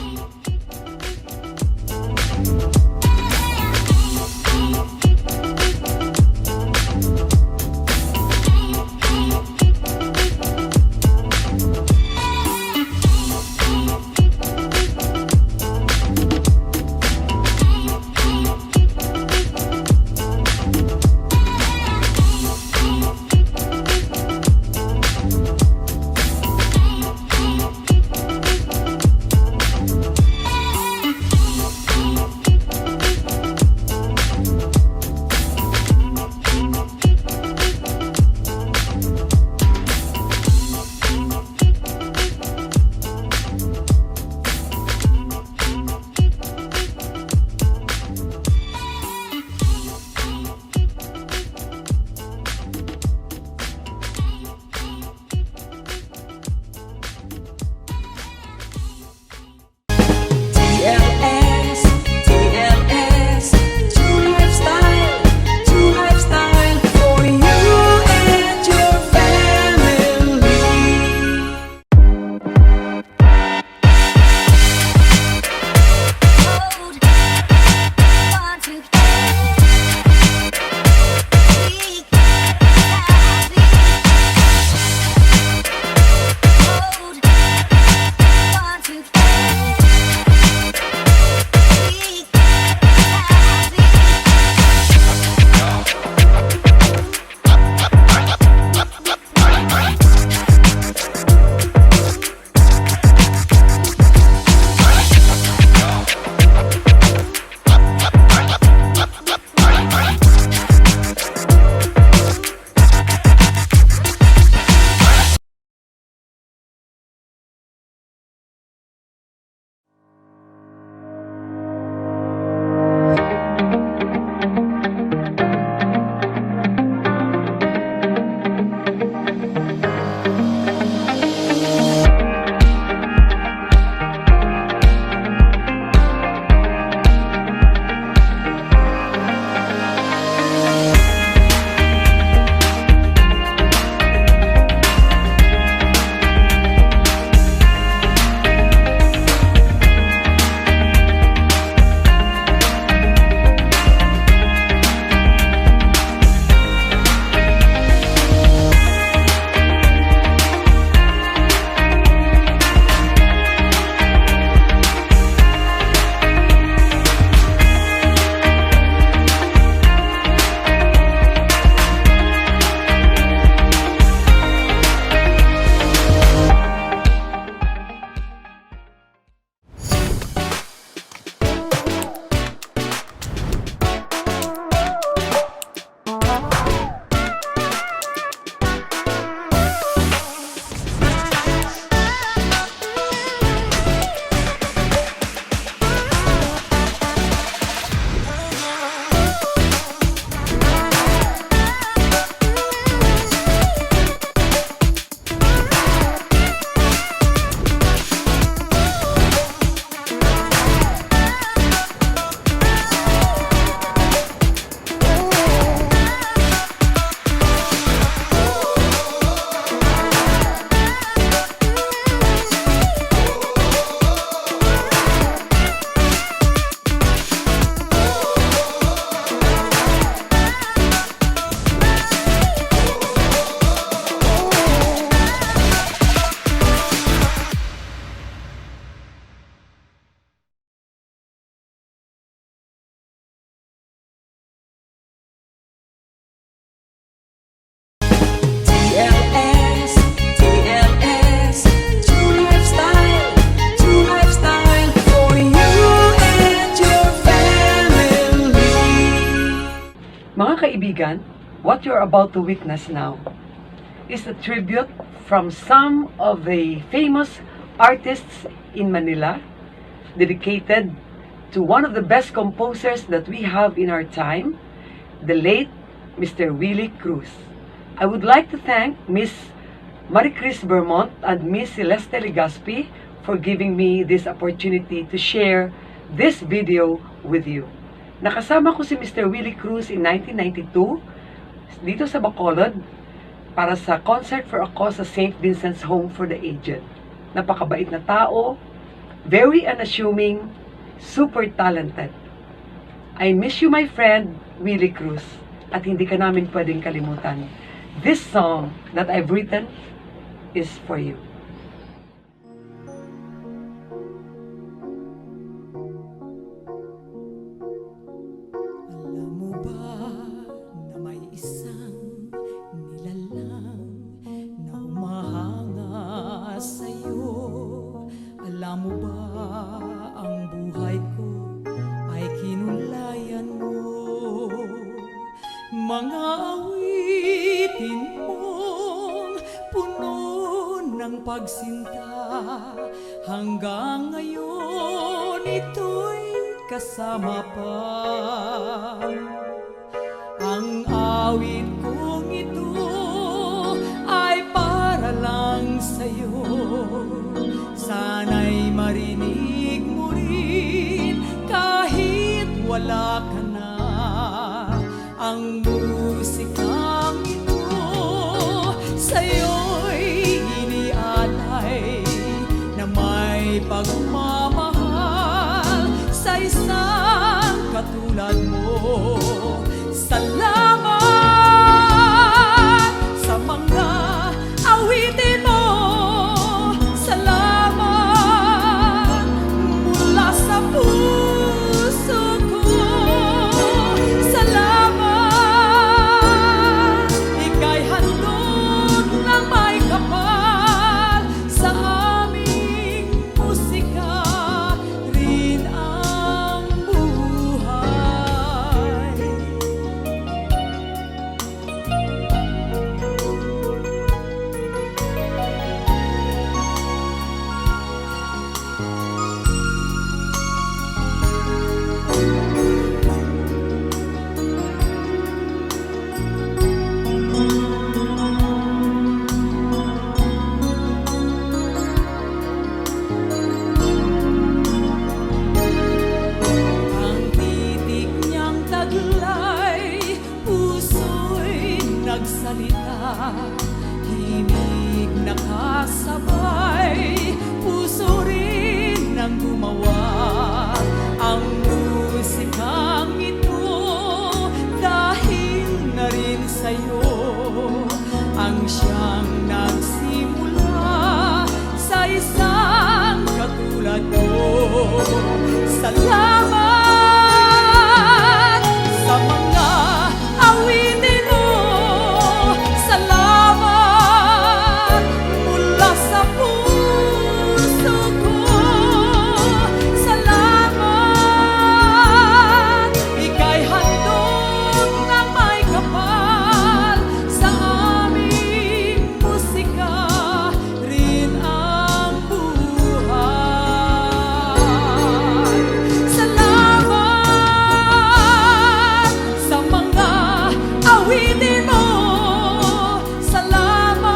Mga kaibigan, what you're about to witness now is a tribute from some of the famous artists in Manila, dedicated to one of the best composers that we have in our time, the late Mr. Willie Cruz. I would like to thank Miss Maricris Vermont and Miss Celeste Legaspi for giving me this opportunity to share this video with you. Nakasama ko si Mr. Willie Cruz in 1992 dito sa Bacolod para sa Concert for a Cause sa St. Vincent's Home for the Aged. Napakabait na tao, very unassuming, super talented. I miss you, my friend, Willie Cruz, at hindi ka namin pwedeng kalimutan. This song that I've written is for you. Alam mo ba na may isang nilalang na humahanga sa'yo? Alam mo ba ang buhay ko ay kinulayan mo? Mga awitin mong puno ng pagsinta, hanggang ngayon ito'y kasama pa. Ang awit kong ito ay para lang sa'yo. Sana'y marinig mo rin kahit wala ka na. Ang musikang ito sa'yo'y inialay na may pagmamahal sa isang katulad mo. Salamat sa mga awitin mo. Salamat mula sa puso ko. Salamat, ika'y handog ng may kapal. Sa aming musika rin ang buhay. Ang titik niyang taglay, puso'y nagsalita. Himig nakasabay, puso rin ang gumawa. Ang musikang ito dahil na rin sa'yo, ang siyang nagsimula sa isang katulad ko. Salamat sa mga awitin mo. Salamat mula sa puso ko. Salamat, ika'y handog ng may kapal. Sa aming musika rin ang buhay. Salamat sa mga awitin mo. Salamat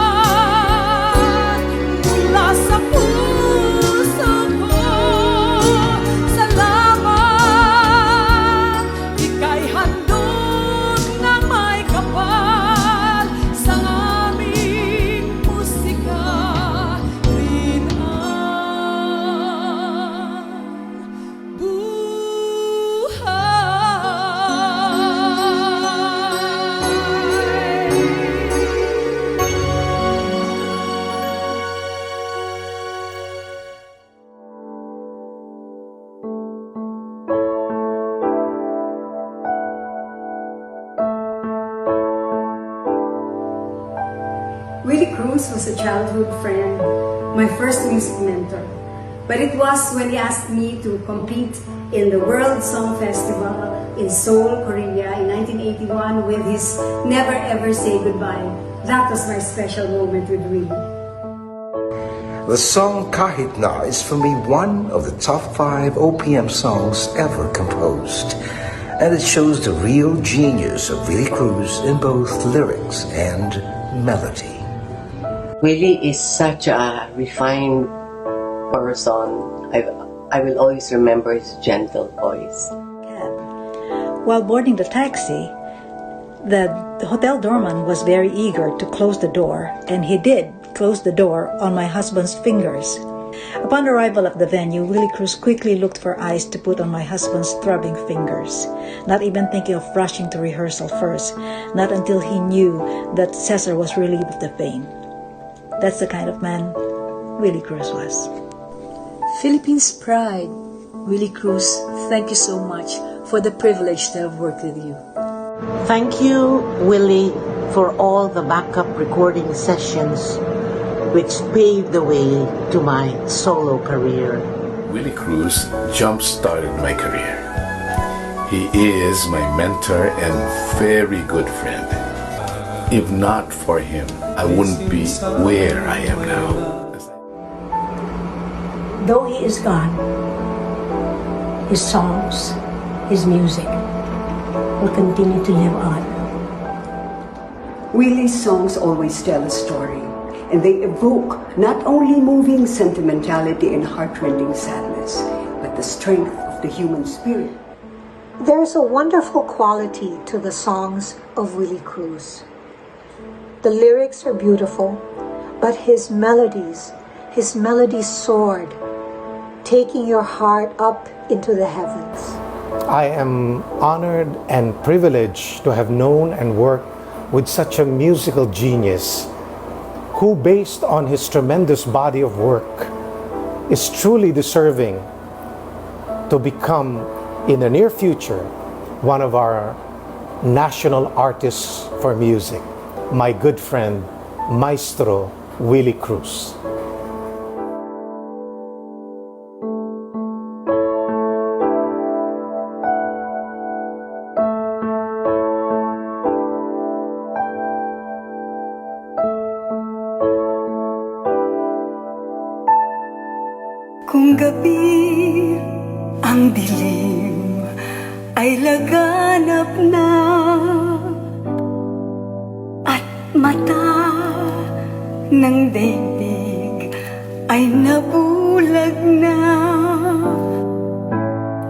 mula sa puso ko. Salamat, ika'y handog ng may kapal. Sa aming musika rin ang Willie Cruz was a childhood friend, my first music mentor. But it was when he asked me to compete in the World Song Festival in Seoul, Korea in 1981 with his Never Ever Say Goodbye. That was my special moment with Willie. The song Kahit Na is for me one of the top 5 OPM songs ever composed. And it shows the real genius of Willie Cruz in both lyrics and melody. Willie is such a refined person. I will always remember his gentle voice. While boarding the taxi, the hotel doorman was very eager to close the door, and he did close the door on my husband's fingers. Upon arrival at the venue, Willie Cruz quickly looked for ice to put on my husband's throbbing fingers, not even thinking of rushing to rehearsal first, not until he knew that Cesar was relieved of the pain. That's the kind of man Willie Cruz was. Philippines Pride. Willie Cruz, thank you so much for the privilege to have worked with you. Thank you, Willie, for all the backup recording sessions which paved the way to my solo career. Willie Cruz jump-started my career. He is my mentor and very good friend. If not for him, I wouldn't be where I am now. Though he is gone, his songs, his music will continue to live on. Willie's songs always tell a story, and they evoke not only moving sentimentality and heartrending sadness, but the strength of the human spirit. There's a wonderful quality to the songs of Willie Cruz. The lyrics are beautiful, but his melodies soared, taking your heart up into the heavens. I am honored and privileged to have known and worked with such a musical genius who, based on his tremendous body of work, is truly deserving to become, in the near future, one of our national artists for music, my good friend, Maestro Willie Cruz. Kung gabi ang dilim ay laganap na at mata ng daigdig ay nabulag na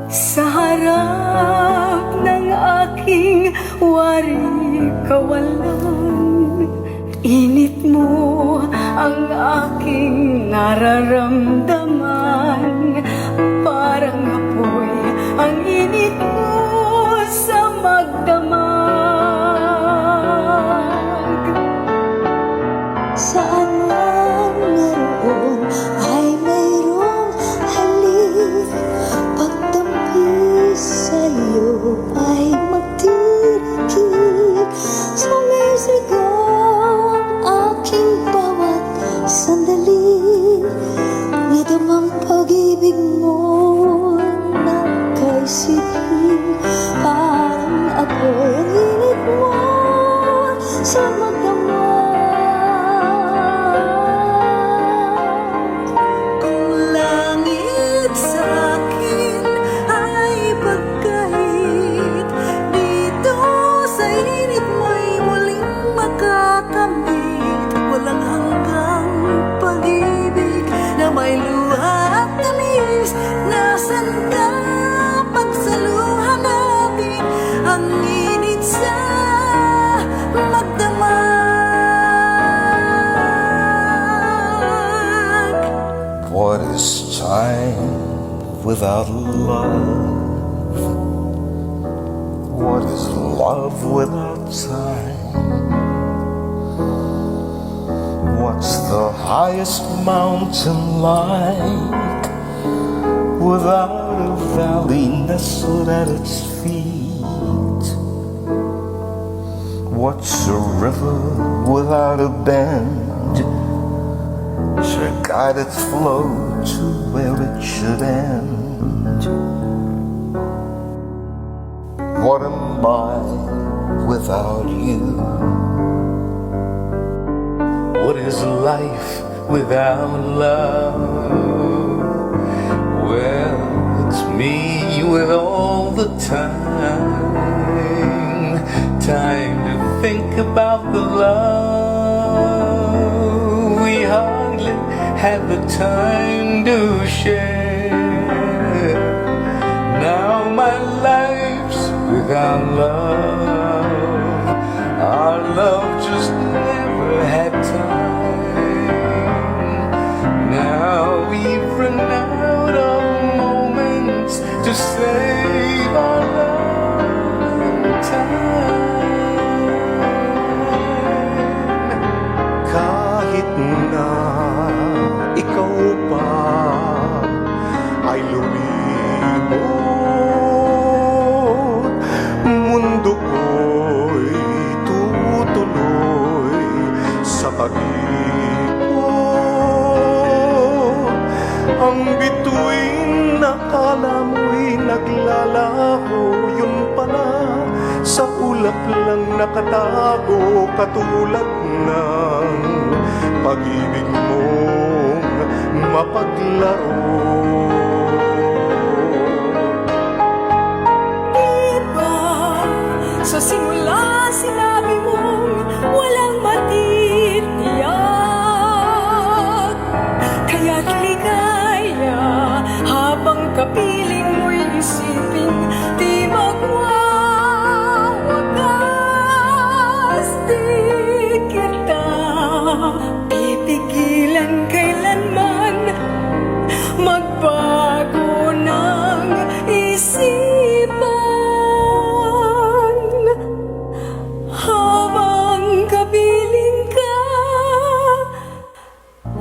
sa harap ng aking wari kawalan. Init mo ang aking nararamdaman, parang apoy ang init mo sa magdamag. Saan man naroon ay mayroong halik, pagtampi sa'yo ay magtirikik. Sumisigaw aking bawat sandali, nadamang pag-ibig mo nagkaisipin, parang apoy ang init mo sa magdamag. Kung langit sa'kin ay pagkahit, dito sa init mo'y muling makakamit. Walang hanggang pag-ibig na may luha at tamis. Nasaan ka pagsaluhan natin ang init sa magdamag. What is time without love? What is love without time? What's the highest mountain like without a valley nestled at its feet? What's a river without a bend sure guide its flow to where it should end. What am I without you? What is life without love? Well, it's me with all the time to think about the love we hardly have the time to share. Now my life's without love. Our love just never had time. Now we've run out of moments to save our love in time. Kahit na ikaw pa ay lumibot, mundo ko'y tutuloy sa pag-ikot. Ang bituin na kala mo'y naglalaho, yun pala sa ulap lang nakatago, katulad ng pag-ibig mong mapaglaro. Diba, sa simula sinabi mong walang matitiyak, kaya't ligaya habang kapiling mo'y isipin di magwawagas. Di kita pipigilan kailanman magbago ng isipan. Habang kapiling ka,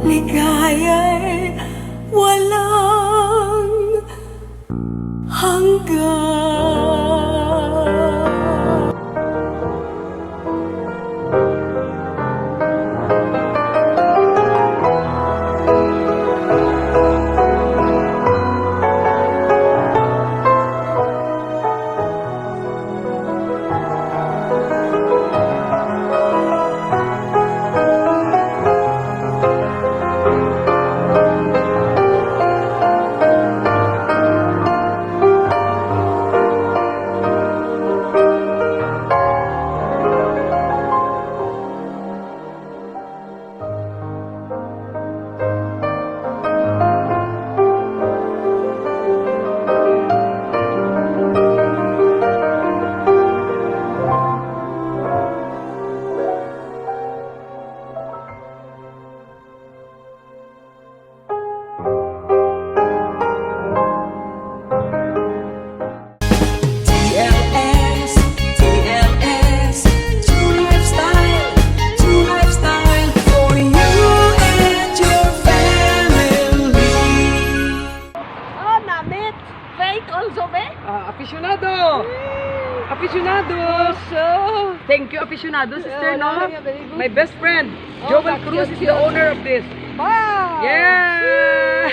ligaya'y walang hanggan. TLS, true lifestyle for you and your family. Oh, Nanette, Faith also be? Aficionado! Aficionados! Thank you, aficionados, sister, no? My best friend, Joel Cruz, is the owner of this. Wow! Yeah!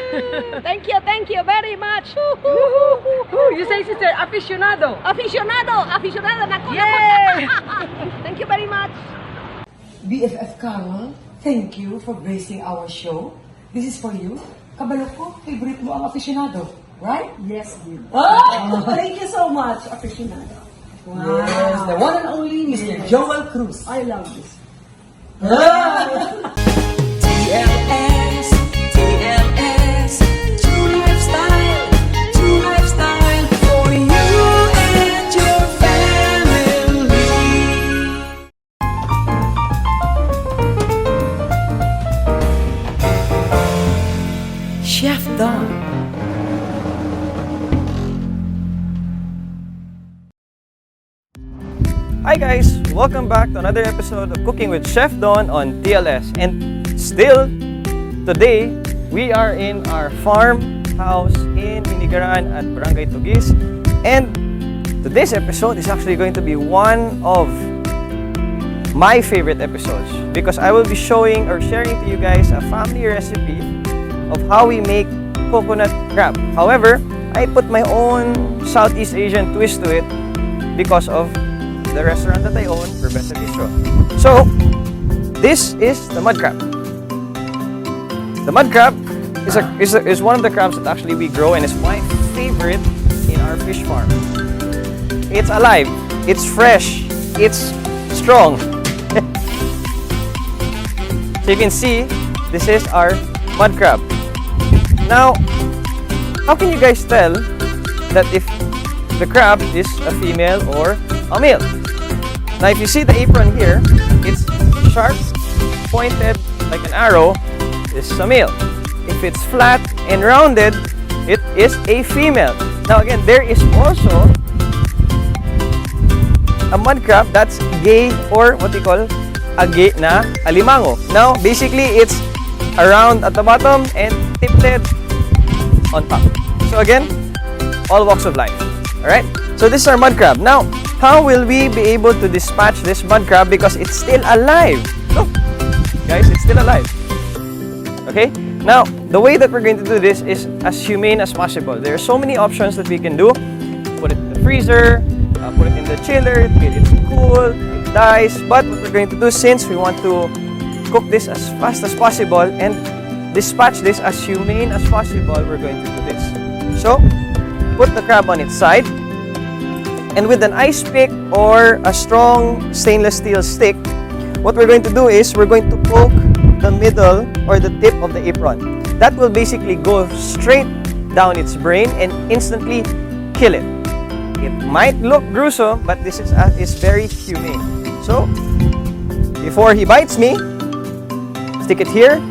Thank you very much. You say, sister, aficionado. Aficionado na ko. Yay! Thank you very much. BFF Carol, thank you for gracing our show. This is for you. Kabalo ko, favorite mo ang aficionado, right? Yes, dear. Oh, thank you so much, aficionado. Wow. Yes, the one and only Mr. Joel Cruz. I love this. TLS, true lifestyle for you and your family. Chef Don. Hi guys! Welcome back to another episode of Cooking with Chef Don on TLS. And still, today, we are in our farmhouse in Negrense at Barangay Tugis. And today's episode is actually going to be one of my favorite episodes because I will be showing or sharing to you guys a family recipe of how we make coconut crab. However, I put my own Southeast Asian twist to it because of the restaurant that I own, Reverend Bistro. So, this is the mud crab. The mud crab is one of the crabs that actually we grow and is my favorite in our fish farm. It's alive, it's fresh, it's strong. So you can see, this is our mud crab. Now, how can you guys tell that if the crab is a female or a male? Now, if you see the apron here, it's sharp, pointed like an arrow. This is a male. If it's flat and rounded, it is a female. Now again, there is also a mud crab that's gay, or what we call a gay na alimango. Now, basically, it's around at the bottom and tipped on top. So again, all walks of life. Alright? So this is our mud crab. Now, how will we be able to dispatch this mud crab because it's still alive? Look, guys, it's still alive. Okay? Now, the way that we're going to do this is as humane as possible. There are so many options that we can do. Put it in the freezer, put it in the chiller, get it cool, it dies. But what we're going to do, since we want to cook this as fast as possible and dispatch this as humane as possible, we're going to do this. So, put the crab on its side, and with an ice pick or a strong stainless steel stick, what we're going to do is we're going to poke the middle or the tip of the apron. That will basically go straight down its brain and instantly kill it. It might look gruesome, but this is very humane. So, before he bites me, stick it here,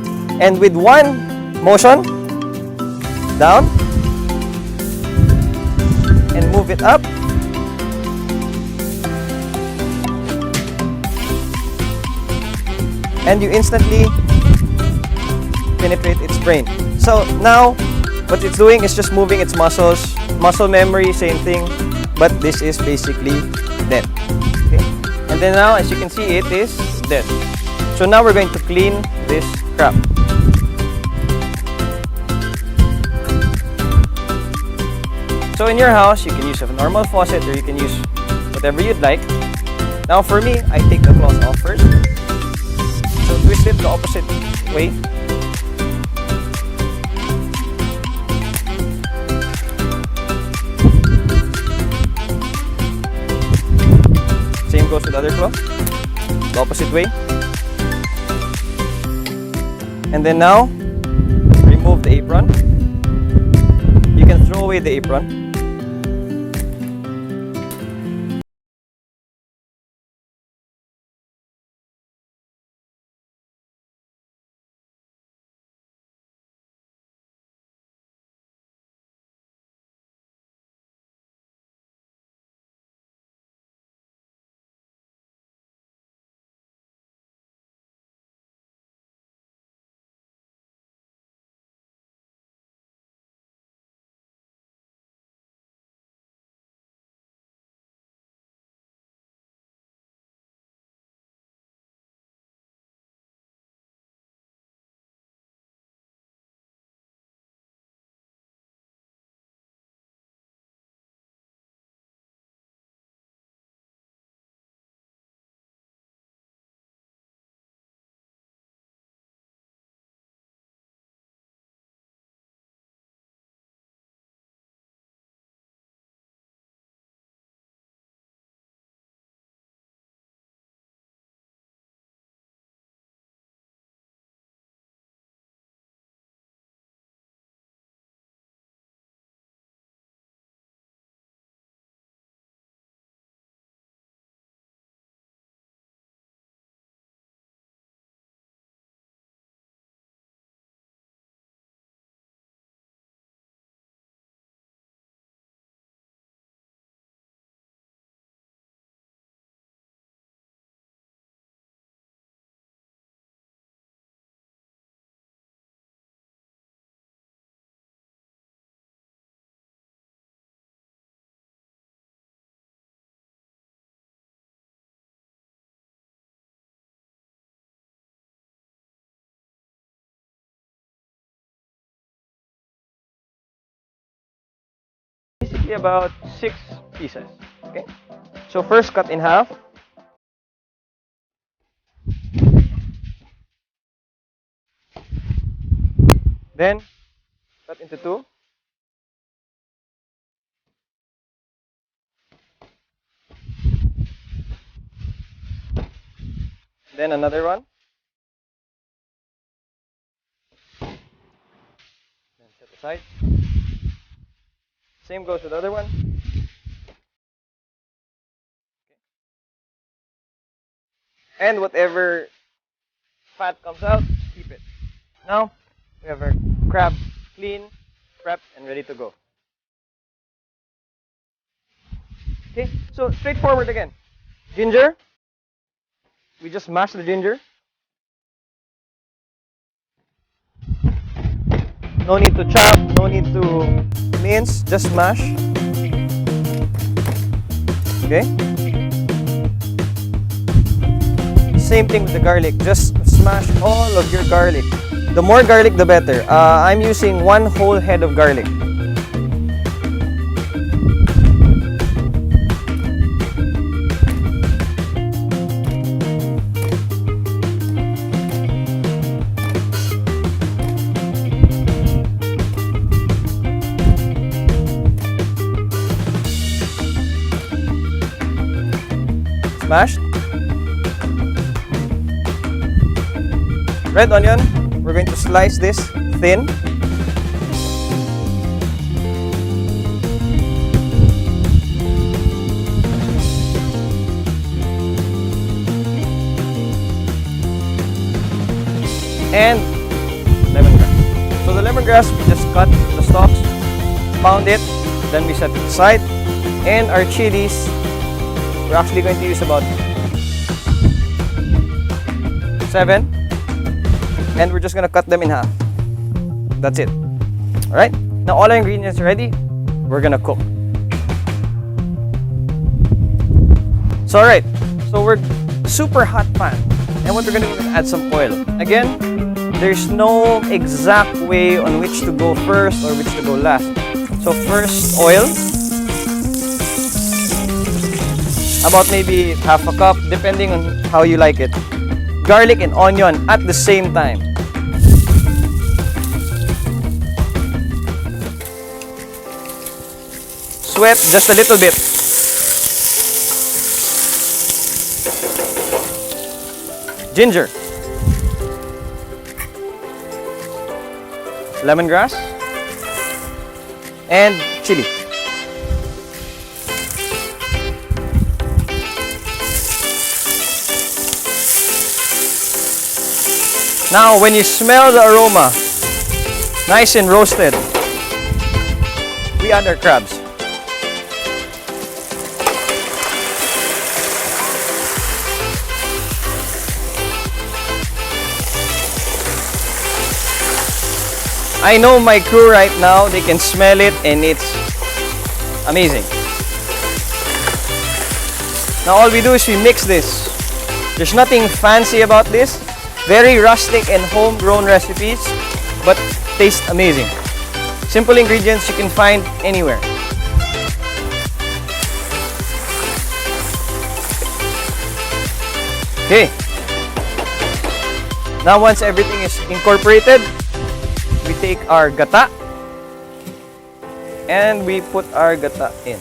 and with one motion, down, and move it up. And you instantly penetrate its brain. So now, what it's doing is just moving its muscles, muscle memory, same thing, but this is basically dead. Okay? And then now, as you can see, it is dead. So now we're going to clean this crab. So in your house, you can use a normal faucet or you can use whatever you'd like. Now for me, I take the cloth off first. So twist it the opposite way. Same goes with the other cloth, the opposite way. And then now, remove the apron. You can throw away the apron. roughly about 6 pieces. Okay? So first cut in half. Then cut into 2. Then another one. Then set aside. Same goes with the other one. And whatever fat comes out, keep it. Now, we have our crab clean, prepped, and ready to go. Okay, so straightforward again. Ginger. We just mash the ginger. No need to chop, no need to mince, just mash. Okay? Same thing with the garlic, just smash all of your garlic. The more garlic, the better. I'm using 1 whole head of garlic. Smashed. Red onion, we're going to slice this thin. And lemongrass. So the lemongrass, we just cut the stalks, pound it, then we set it aside. And our chilies, we're actually going to use about 7. And we're just gonna cut them in half. That's it. Alright? Now all our ingredients are ready. We're gonna cook. So alright. So we're super hot pan. And what we're gonna do is add some oil. Again, there's no exact way on which to go first or which to go last. So first oil. About maybe half a cup, depending on how you like it. Garlic and onion at the same time. Sweat just a little bit. Ginger. Lemongrass. And chili. Now, when you smell the aroma, nice and roasted, we add our crabs. I know my crew right now, they can smell it and it's amazing. Now all we do is we mix this. There's nothing fancy about this. Very rustic and homegrown recipes, but taste amazing. Simple ingredients you can find anywhere. Okay. Now once everything is incorporated, we take our gata and we put our gata in.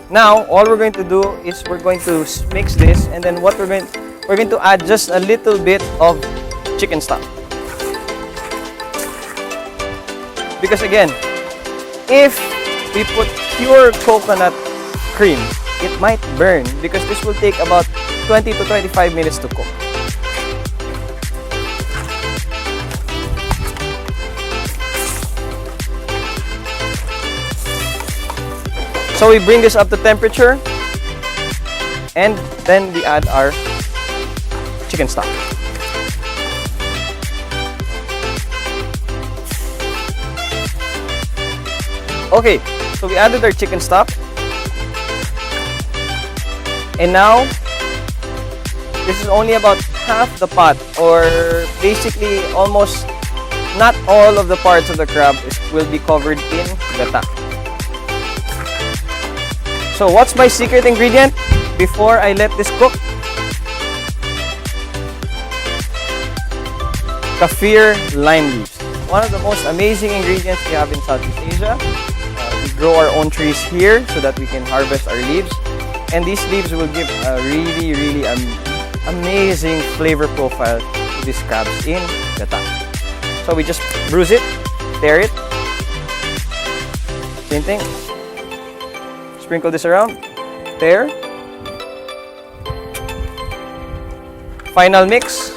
Now, all we're going to do is we're going to mix this, and then what we're going to add just a little bit of chicken stock. Because again, if we put pure coconut cream, it might burn because this will take about 20 to 25 minutes to cook. So we bring this up to temperature and then we add our chicken stock. Okay, so we added our chicken stock. And now, this is only about half the pot, or basically almost not all of the parts of the crab will be covered in gata. So what's my secret ingredient before I let this cook? Kaffir lime leaves. One of the most amazing ingredients we have in Southeast Asia. We grow our own trees here so that we can harvest our leaves. And these leaves will give a really amazing flavor profile to these crabs in gata. So we just bruise it, tear it. Same thing. Sprinkle this around, tear. Final mix.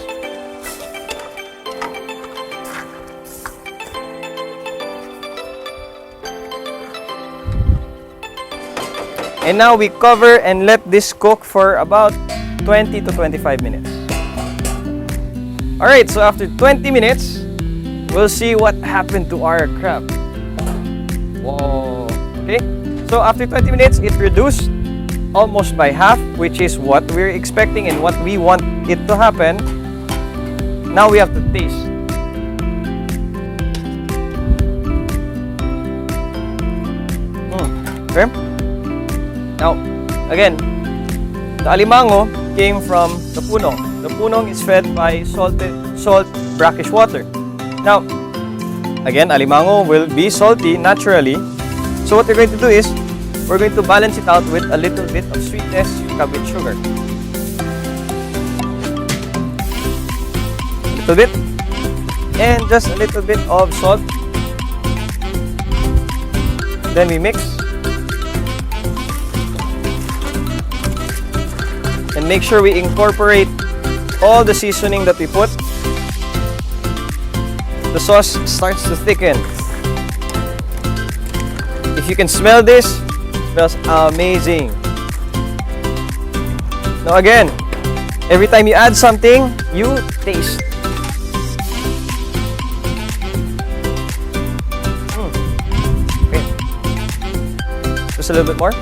And now we cover and let this cook for about 20 to 25 minutes. Alright, so after 20 minutes, we'll see what happened to our crab. Whoa. Okay, so after 20 minutes, it reduced almost by half, which is what we're expecting and what we want it to happen. Now we have to taste. Okay. Now, again, the alimango came from the punong. The punong is fed by salt brackish water. Now, again, alimango will be salty naturally. So what we're going to do is, we're going to balance it out with a little bit of sweetness coupled with sugar. A little bit. And just a little bit of salt. Then we mix. And make sure we incorporate all the seasoning that we put. The sauce starts to thicken. If you can smell this, it smells amazing. Now again, every time you add something, you taste. Okay. Just a little bit more.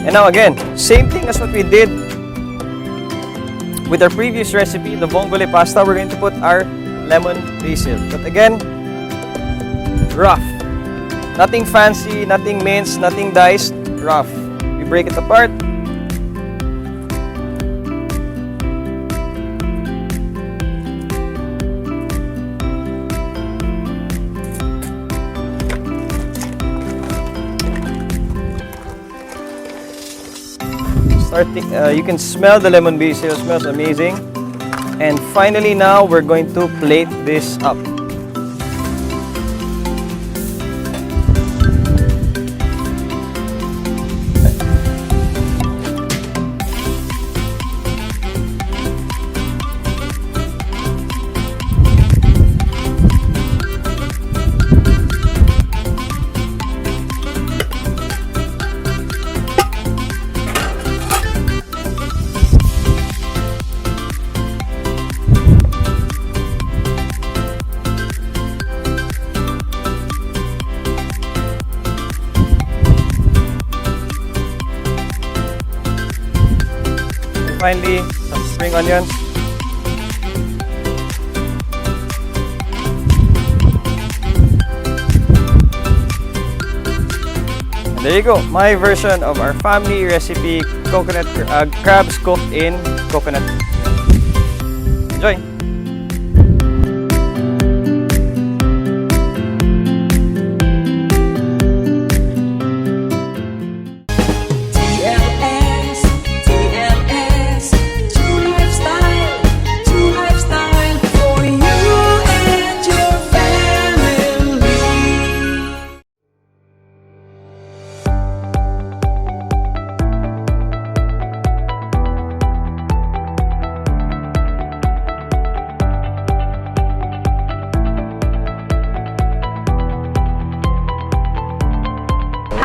And now again, same thing as what we did with our previous recipe, the vongole pasta. We're going to put our lemon basil. But again, rough. Nothing fancy, nothing minced, nothing diced, rough. We break it apart. You can smell the lemon basil, it smells amazing. And finally now we're going to plate this up. Finally, some spring onions. And there you go, my version of our family recipe, coconut crabs cooked in coconut. Enjoy!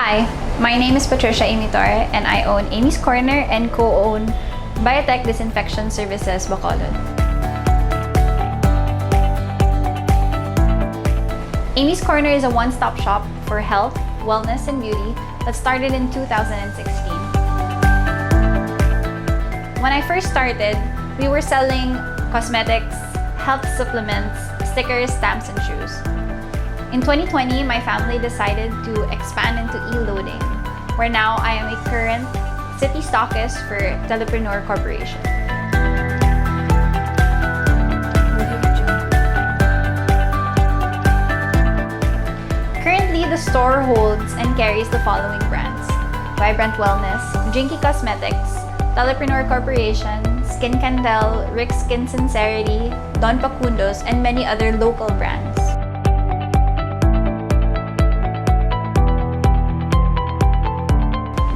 Hi, my name is Patricia Inventor and I own Aimee's Corner and co-own Biotech Disinfection Services Bacolod. Aimee's Corner is a one-stop shop for health, wellness, and beauty that started in 2016. When I first started, we were selling cosmetics, health supplements, stickers, stamps, and shoes. In 2020, my family decided to expand into e-loading, where now I am a current city stockist for Telepreneur Corporation. Currently, the store holds and carries the following brands: Vibrant Wellness, Jinky Cosmetics, Telepreneur Corporation, Skin Candel, Rick Skin Sincerity, Don Pacundos, and many other local brands.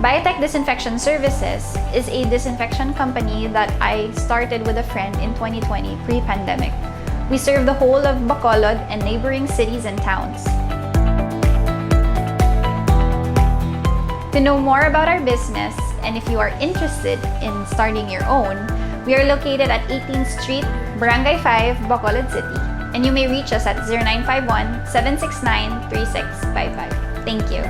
Biotech Disinfection Services is a disinfection company that I started with a friend in 2020 pre-pandemic. We serve the whole of Bacolod and neighboring cities and towns. To know more about our business, and if you are interested in starting your own, we are located at 18th Street, Barangay 5, Bacolod City. And you may reach us at 0951-769-3655. Thank you.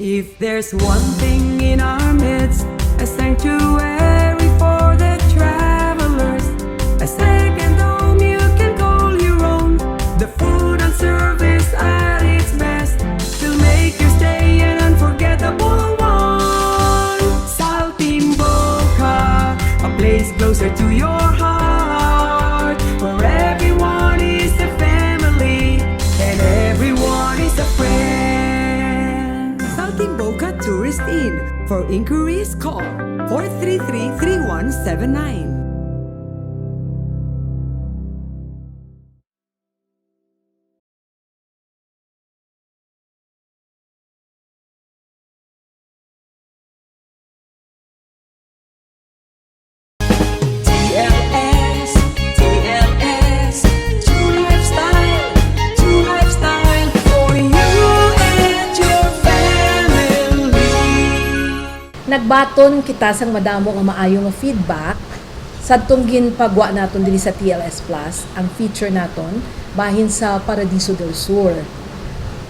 If there's one thing in our midst, a sanctuary for the travelers, a second home you can call your own, the food and service at its best will make your stay an unforgettable one. Saltimboca, a place closer to your heart, where everyone is a family and everyone is a friend. Boca Tourist Inn. For inquiries, call 433-3179. TLS, true lifestyle for you and your family. Nagbaton kita sang madamo nga maayo nga feedback sa tunggin pagwa naton diri sa TLS Plus, ang feature naton bahin sa Paradiso del Sur.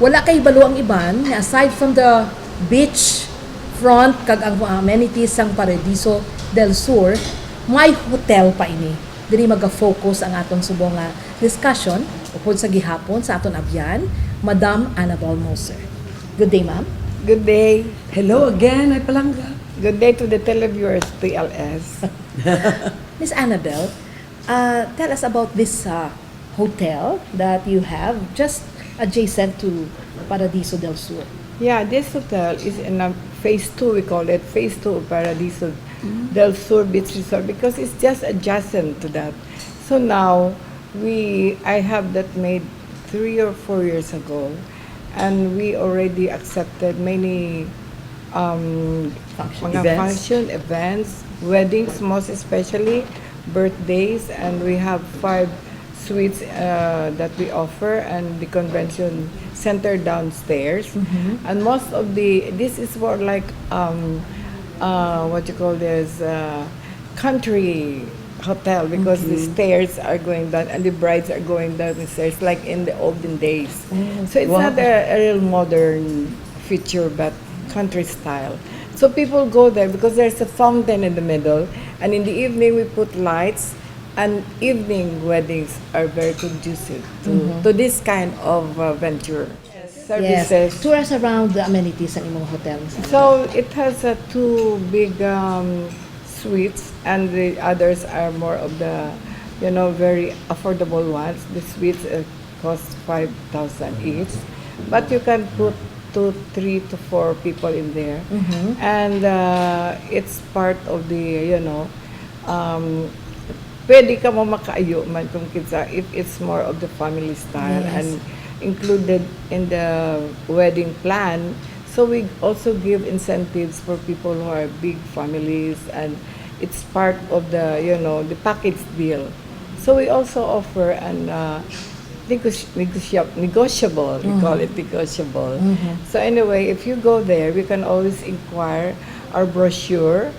Wala kay balo ang iban nga aside from the beach front kag ang amenities sang Paradiso del Sur, may hotel pa ini. Diri maga-focus ang aton subong nga discussion upod sa gihapon sa aton abyan, Madam Anabelle Mosser. Good day, ma'am. Good day. Hello again, ay palangga. Good day to the televiewers, TLS. Miss Anabelle, tell us about this hotel that you have just adjacent to Paradiso del Sur. Yeah, this hotel is in a phase 2, we call it phase 2 of Paradiso del Sur Beach Resort because it's just adjacent to that. So now, I have that made 3 or 4 years ago, and we already accepted many function events, weddings most especially, birthdays, and we have 5 suites that we offer, and the convention center downstairs. And most of this is for like what you call this, country hotel, because the stairs are going down and the brides are going down the stairs like in the olden days. So it's not a real modern feature, but country style. So people go there because there's a fountain in the middle, and in the evening we put lights, and evening weddings are very conducive to this kind of venture. Services. Yes. Tour us around the amenities ng imong hotel. So it has 2 big suites, and the others are more of the, very affordable ones. The suites cost 5,000 each, but you can put to 3 to 4 people in there. And it's part of the, pwede ka mo makaayo man kung kinsa if it's more of the family style and included in the wedding plan. So we also give incentives for people who are big families, and it's part of the, the package deal. So we also offer an negotiable, we call it negotiable. So anyway, if you go there, we can always inquire our brochure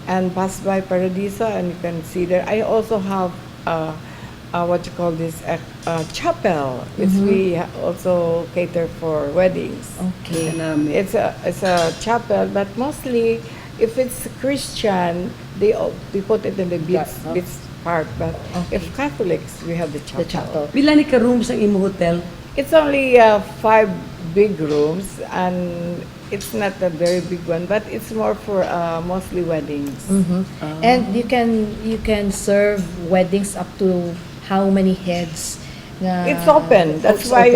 and pass by Paradiso, and you can see there. I also have what you call this, a chapel, which we also cater for weddings. Okay. It's a chapel, but mostly if it's Christian, they put it in the beach part. But if Catholics, we have the chapel. Pila ni ka rooms ang imo hotel? It's only 5 big rooms, and it's not a very big one, but it's more for mostly weddings. And you can serve weddings up to how many heads? It's open. That's why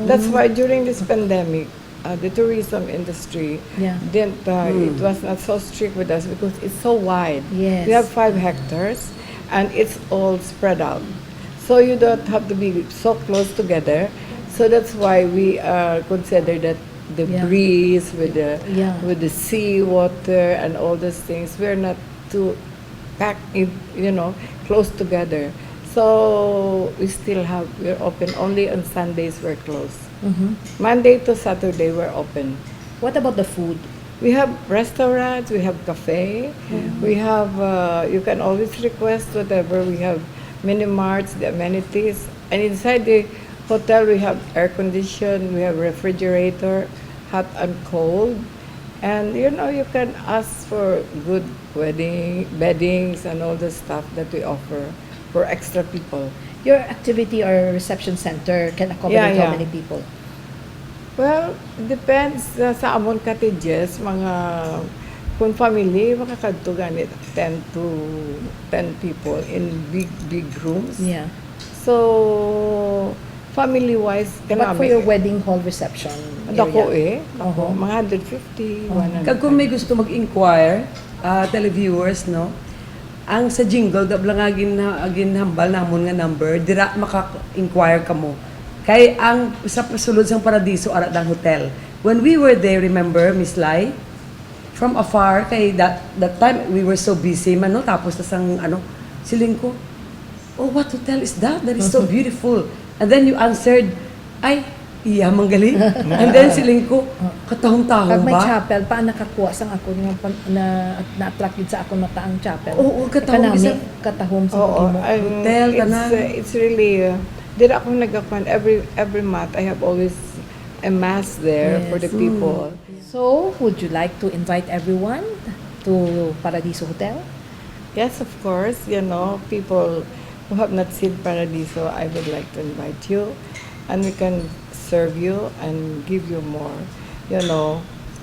that's why during this pandemic, the tourism industry didn't. It was not so strict with us because it's so wide. Yes. We have 5 hectares, and it's all spread out, so you don't have to be so close together. So that's why we consider that the breeze with the sea water and all those things, we're not too packed, close together. So we're open. Only on Sundays we're closed. Monday to Saturday we're open. What about the food? We have restaurants, we have cafe, we have, you can always request whatever. We have mini marts, the amenities, and inside the hotel we have air condition, we have refrigerator, hot and cold, and you can ask for good beddings and all the stuff that we offer for extra people. Your activity or reception center can accommodate how many people? Well, depends sa amon cottages, kung family, makakadto ganit 10 to 10 people in big rooms. Yeah. So, family-wise, but for your wedding hall reception Dako mga 150, 100. Kag kung may gusto mag-inquire, televiewers, no? Ang sa jingle, dablang agin hambal namon nga number, dira maka-inquire kamo. Kay ang sa pasulod sang Paradiso Aradang Hotel. When we were there, remember, Miss Lai? From afar, kay that time we were so busy man, no? Tapos sang siling ko, oh, what hotel is that? That is so beautiful. And then you answered, ay, iya manggali. And then siling ko, katahong-tahong ba? Pag may chapel, paano nakakuha sang ako na-attract sa ako na taang chapel? Oo, katahong isa. Katahong sa hotel, it's really, did ako nagkakuan every month. I have always a mass there for the people. So, would you like to invite everyone to Paradiso Hotel? Yes, of course. People who have not seen Paradiso, I would like to invite you, and we can serve you and give you more,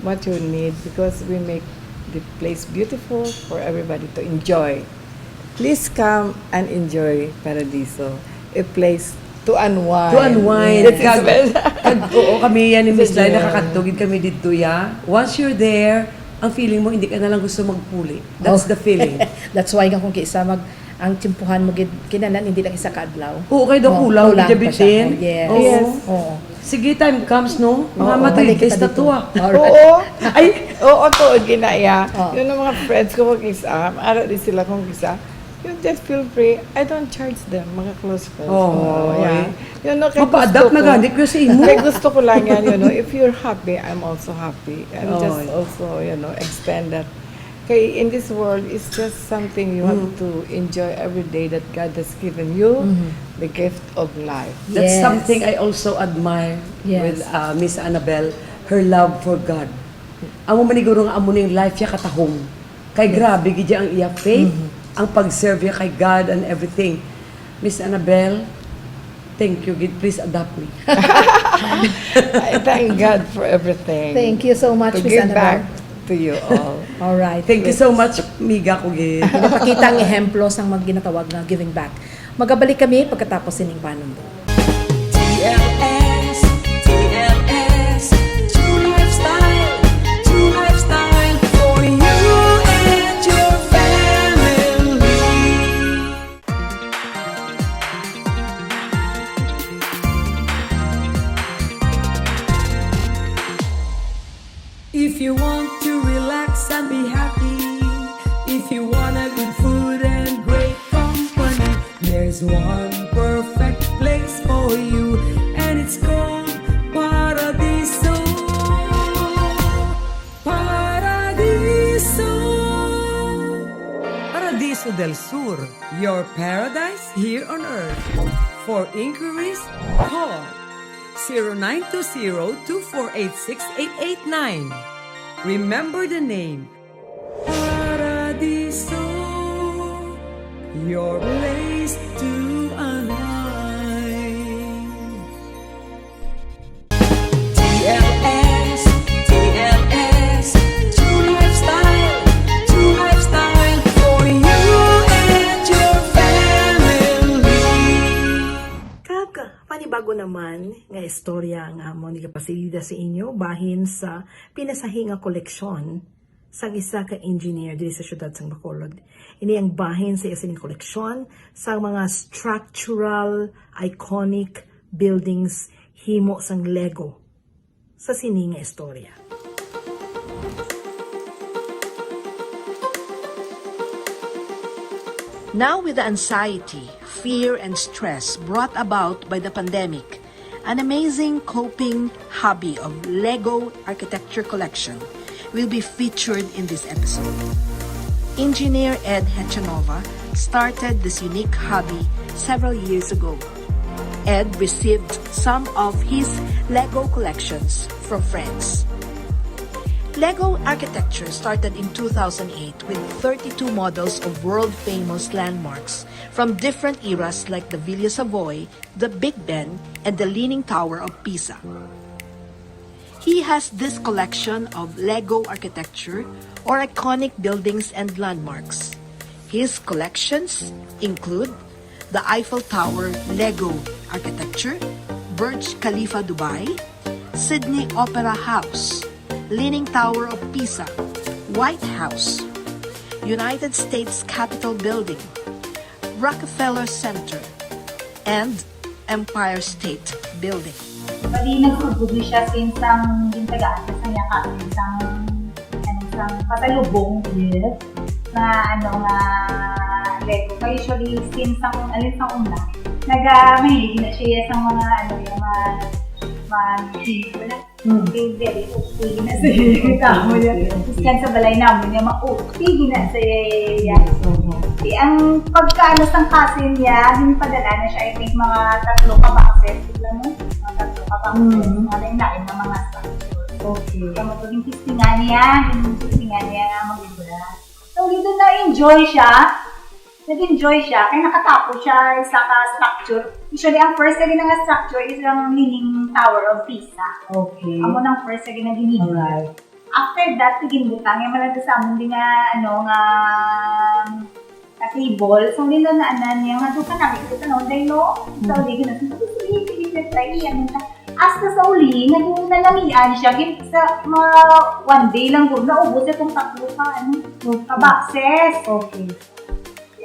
what you need, because we make the place beautiful for everybody to enjoy. Please come and enjoy Paradiso, a place to unwind. To unwind. Oo, kami yan ni Miss Lai, nakakatugid kami dito Once you're there, ang feeling mo, hindi ka na lang gusto magpuli. That's the feeling. That's why kung kisa ang timpuhan mo kinanan, hindi lang isa kadlaw. Oo, kayo daw kulang bitin. Yes. Oo. Sige, time comes, no? Mga matigis na to Oo. Oo, to, ginaya. Yun ang mga friends ko kung kisa, ara din sila kung kisa. You just feel free. I don't charge them, mga close friends. Mapa-adapt na ganit ko sa imo. Kaya gusto ko lang yan, if you're happy, I'm also happy. And just also, extend that. Okay, in this world, it's just something you have to enjoy every day that God has given you, the gift of life. That's something I also admire with Miss Anabelle, her love for God. Amo maniguro nga amo ning life ya katahong. Kay grabe gid ang iya faith, ang pag-serve kay God and everything. Miss Anabelle, thank you. Please adopt me. I thank God for everything. Thank you so much, Miss Anabelle. To you all. All right. Thank you so much, Miga ko gid. Napakita ang ehemplo sang ginatawag na giving back. Magabalik kami pagkatapos sining panundo. TLS, If you want to relax and be happy, if you want a good food and great company, there's one perfect place for you, and it's called Paradiso. Paradiso. Paradiso del Sur, your paradise here on earth. For inquiries, call 0920-248-6889. Remember the name, Paradiso, your place to unwind. TLS, TLS, true lifestyle for you and your family. Kaka, panibago naman nga istorya nga mo ni kapasilida sa inyo bahin sa pinasahinga koleksyon sang isa ka engineer diri sa syudad sang Bacolod. Ini ang bahin sa isa ning koleksyon sa mga structural iconic buildings himo sang Lego sa sini nga istorya. Now with the anxiety, fear, and stress brought about by the pandemic, an amazing coping hobby of Lego architecture collection will be featured in this episode. Engineer Ed Hechanova started this unique hobby several years ago. Ed received some of his Lego collections from friends. Lego architecture started in 2008 with 32 models of world-famous landmarks from different eras like the Villa Savoy, the Big Ben, and the Leaning Tower of Pisa. He has this collection of Lego architecture or iconic buildings and landmarks. His collections include the Eiffel Tower Lego architecture, Burj Khalifa Dubai, Sydney Opera House, Leaning Tower of Pisa, White House, United States Capitol Building, Rockefeller Center, and Empire State Building. Bali, nagsubudo siya since ang gintagaan sa kanya kapit isang patalubong na Lego. Kaya usually, since ang alin sa una, mahilig na siya sa mga yung mga very okay na sa kamo niya. Tapos kan sa balay namin niya, okay na sa iya. Ang pagkaano sang kasin niya, hinipadala na siya, I think mga 3 ka-boxes. Tignan mo? Mga 3 ka-boxes. Mga lain na mga structure. Okay. Kaya matulong testingan niya mag-ibula. So, dito na-enjoy siya. Nag-enjoy siya, kaya nakatapos siya sa structure. Usually, ang first lagi ng structure is ang Leaning Tower of Pisa. Okay. Amo ng first lagi ng ginigil. Alright. After that, tigin-butang, yung malata sa amon din table. So, din na niya, nga doon ka namin, ito ka dahil sa uli, hasta sa uli, nalamian siya, sa mga one day lang doon, naubos itong 3 ka-boxes. Okay.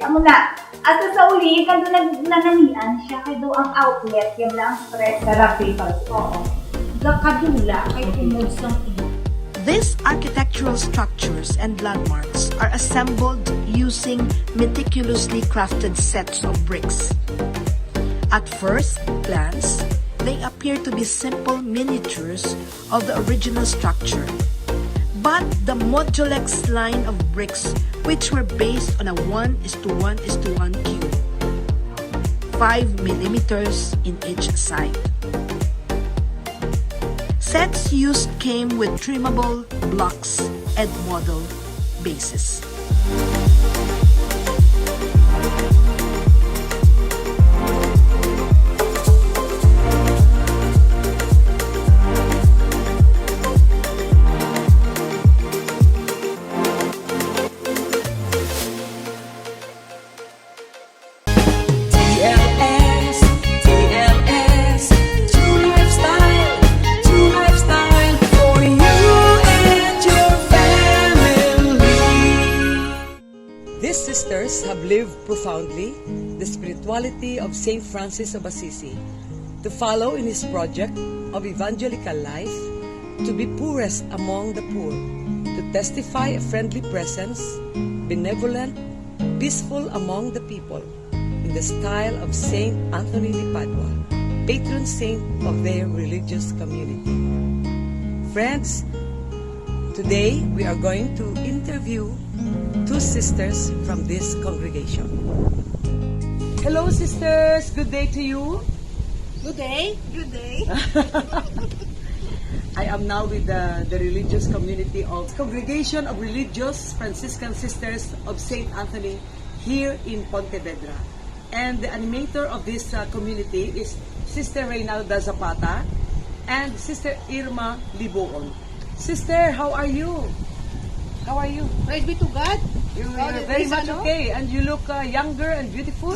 Amo na, hasta sa uli, kaya doon nanamian siya, kaya doon ang outlet, yan lang stress therapy. Oo. Kadula, kaya tumuds ng iba. These architectural structures and landmarks are assembled using meticulously crafted sets of bricks. At first glance, they appear to be simple miniatures of the original structure. But the modulex line of bricks, which were based on a 1:1:1 cube, 5 millimeters in each side. Sets used came with trimmable blocks and model bases. Have lived profoundly the spirituality of Saint Francis of Assisi to follow in his project of evangelical life to be poorest among the poor, to testify a friendly presence, benevolent, peaceful among the people, in the style of Saint Anthony de Padua, patron saint of their religious community. Friends, today we are going to interview two sisters from this congregation. Hello, sisters. Good day to you. Good day. Good day. I am now with the religious community of Congregation of Religious Franciscan Sisters of St. Anthony here in Pontevedra. And the animator of this community is Sister Reynalda Zapata and Sister Irma Liboon. Sister, how are you? How are you? Praise be to God. You're very much okay, and you look younger and beautiful.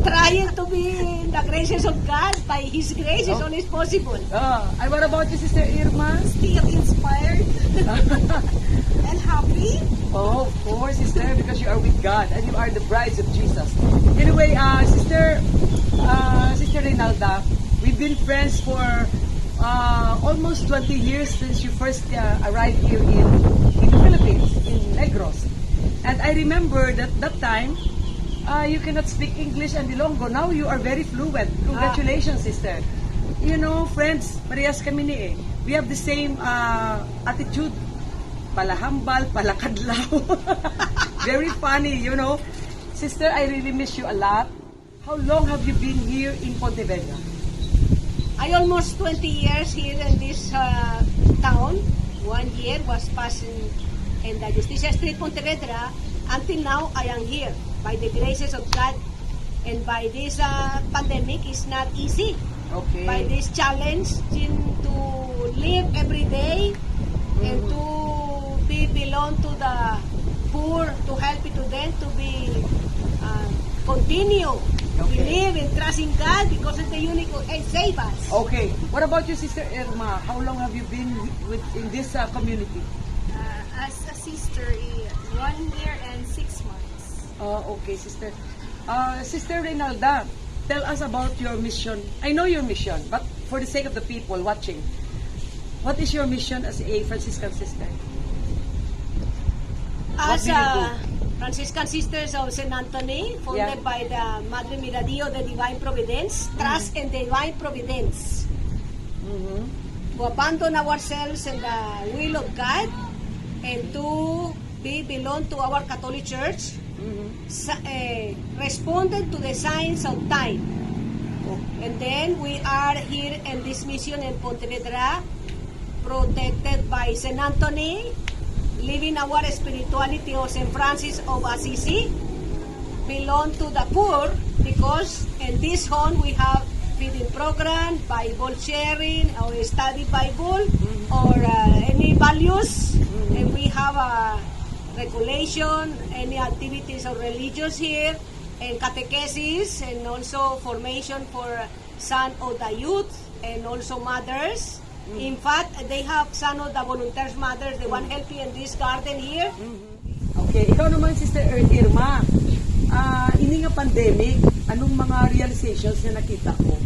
Trying to be in the graces of God. By His grace, is always possible. And what about you, Sister Irma? Still inspired and happy. Oh, of course, sister, because you are with God and you are the brides of Jesus. Anyway, Sister Reynalda, we've been friends for almost 20 years since you first arrived here in the Philippines, in Negros. And I remember that time, you cannot speak English and Ilonggo. Now you are very fluent. Congratulations, sister. You know, friends, parehas kami ni eh. We have the same attitude. Palahambal, palakadlaw. Very funny, you know. Sister, I really miss you a lot. How long have you been here in Pontevedra? I almost 20 years here in this town. 1 year was passed in the Justicia Street, Pontevedra. Until now, I am here by the graces of God. And by this pandemic, it's not easy. Okay. By this challenge to live every day and to belong to the poor, to help it to them to be continue. We live and trust in God because of the unique and save us. Okay. What about you, Sister Irma? How long have you been in this community? As a sister, 1 year and 6 months. Okay, sister. Sister Reynalda, tell us about your mission. I know your mission, but for the sake of the people watching, what is your mission as a Franciscan sister? As a Franciscan Sisters of St. Anthony, founded by the Madre Miradio, the Divine Providence, trust in the Divine Providence. To abandon ourselves in the will of God and to belong to our Catholic Church, responded to the signs of time. And then we are here in this mission in Pontevedra, protected by St. Anthony, living our spirituality of St. Francis of Assisi, belong to the poor because in this home we have feeding program, Bible sharing, or study Bible, or any values, and we have a regulation, any activities of religious here, and catechesis, and also formation for son of the youth, and also mothers. In fact, they have some of the volunteers mothers, the one helping in this garden here. Okay, ikaw naman, Sister Irma, ini nga pandemic, anong mga realizations na nakita mo?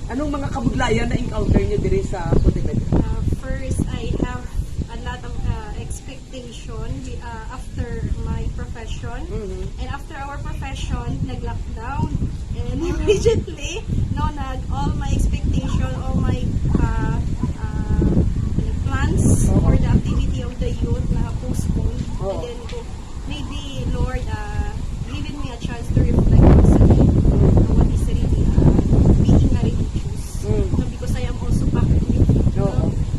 Anong mga kabudlayan na encounter niyo diri sa Pontevedra? First, I have a lot of expectation after my profession. And after our profession, nag-lockdown. And immediately, all my expectation, all my plans for the activity of the youth na postponed. And then maybe Lord giving me a chance to reflect on what is really being a religious. Because I am also Catholic.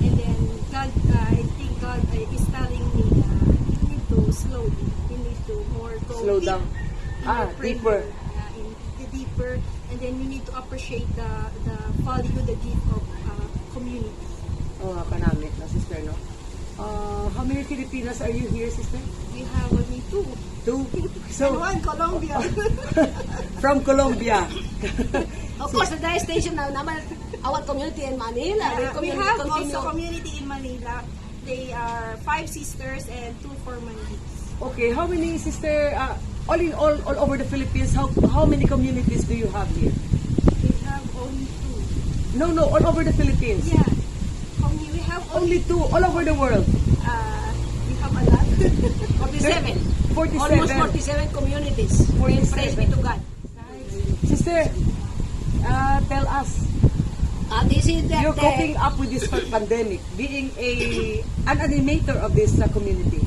And then God, I think God is telling me you need to slowly, you need to more go slow down. Deeper. Deeper, and then you need to appreciate the value, the gift of community. Kanamit na, sister, no? How many Filipinas are you here, sister? We have only 2. 2? So, and 1 Colombia. From Colombia. Of course, the station now naman our community in Manila. We have also community in Manila. They are 5 sisters and 2 Formalites. Okay, how many sister, all in all over the Philippines, how many communities do you have here? We have only 2. No, all over the Philippines. Yeah. We have Only 2 all over the world. we have a lot. 47. 47. Almost 47 communities. And praise be to God. Sister, tell us. This is You're coping up with this pandemic, being an animator of this community.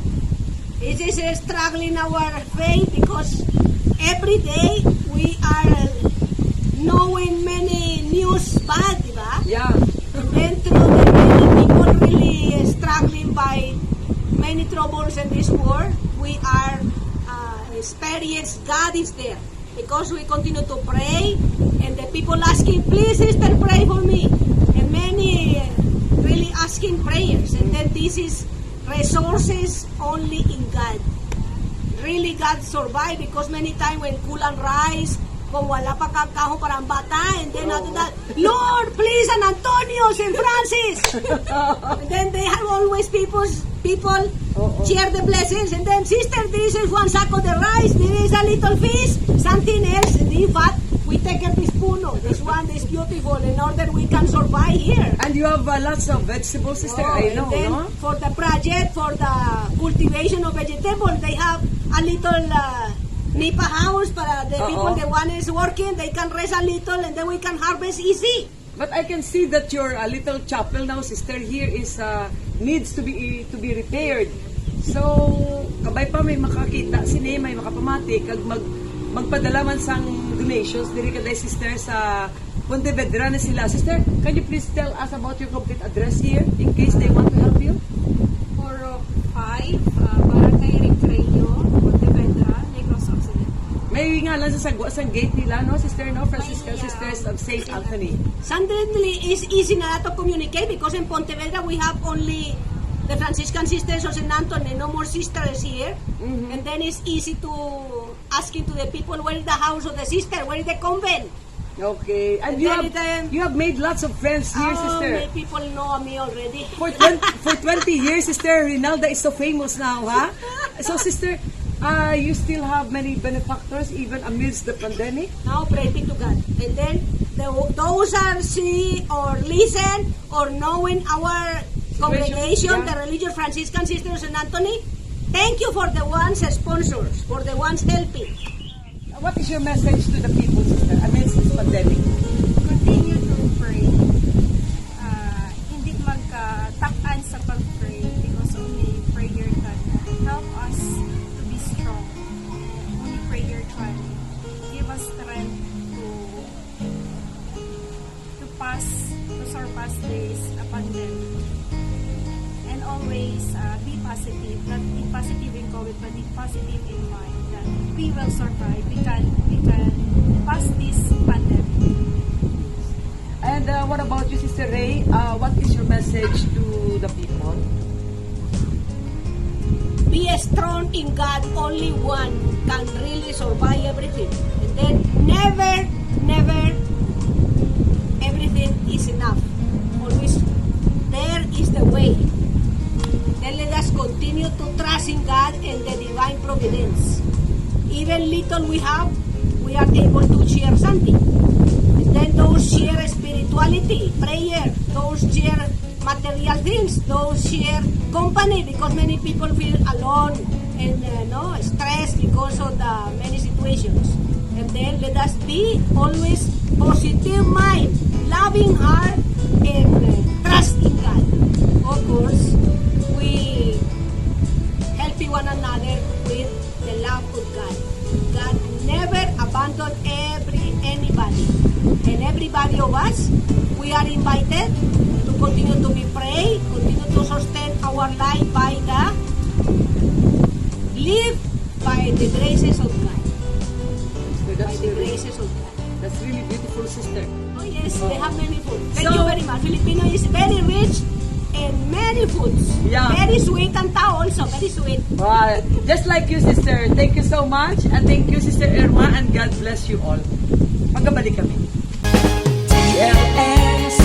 It is struggling our faith because every day we are knowing many news bad, diba? Yeah. And then through the many people really struggling by many troubles in this world, we are experience God is there. Because we continue to pray, and the people asking, please sister, pray for me. And many really asking prayers. And then this is resources only in God. Really God survive because many times when kulang rice, kung wala pa kakaho parang bata, and then after that, Lord, please, San Antonio, St. Francis. And then they have always people share the blessings, and then sister, this is one sack of the rice, there is a little fish, something else, and in fact, we take a teaspoon. This one is beautiful in order we can survive here. And you have lots of vegetables, sister, I know, and then no? for the project, for the cultivation of vegetables, they have a little nipa house para the people, the one is working, they can rest a little, and then we can harvest easy. But I can see that your little chapel now, sister, here is needs to be repaired. So, kabay pa may makakita, sini may makapamati, kag magpadala man sang donations, diri kaday sister sa Pontevedra na sila. Sister, can you please tell us about your complete address here, in case they want to help you? 405 Barangay Recreo, Pontevedra, Negros Occident. May nga lang sa gate nila, no, sister, no? Franciscan Sisters of St. Anthony. Suddenly, it's easy na to communicate because in Pontevedra we have only the Franciscan Sisters of St. Anthony, no more sisters here. And then it's easy to asking to the people, where is the house of the sister, where is the convent? Okay. And you have made lots of friends here, sister. Many people know me already. For 20 years, sister, Rinalda is so famous now, huh? So, sister, you still have many benefactors even amidst the pandemic? Now, pray be to God. And then, those are see or listen or knowing our congregation, the religious Franciscan Sisters of St. Anthony, thank you for the ones sponsors, for the ones helping. What is your message to the people, sister, amidst this pandemic? Continue to pray. Hindi magka-takan sa pag-pray because only prayer can help us to be strong. Only prayer can give us strength to surpass this pandemic. And always be positive, not be positive in COVID, but be positive in mind that we will survive. We can pass this pandemic. And what about you, Sister Ray? What is your message to the people? Be strong in God. Only one can really survive everything. And then never everything is enough. Always there is the way. Then let us continue to trust in God and the divine providence. Even little we have, we are able to share something. And then those share spirituality, prayer, those share material things, those share company, because many people feel alone and stressed because of the many situations. And then let us be always positive mind, loving heart, and trust in God. Of course, we help one another with the love of God. God never abandoned anybody. And everybody of us, we are invited to continue to be prayed, continue to sustain our life live by the graces of God. That's really beautiful, sister. Oh yes, they have many food. Thank you very much. Filipino is very rich and many foods. Yeah. Very sweet and tao also, very sweet. Wow. Just like you, sister. Thank you so much. And thank you, Sister Irma. And God bless you all. Magkabalik kami. TLS,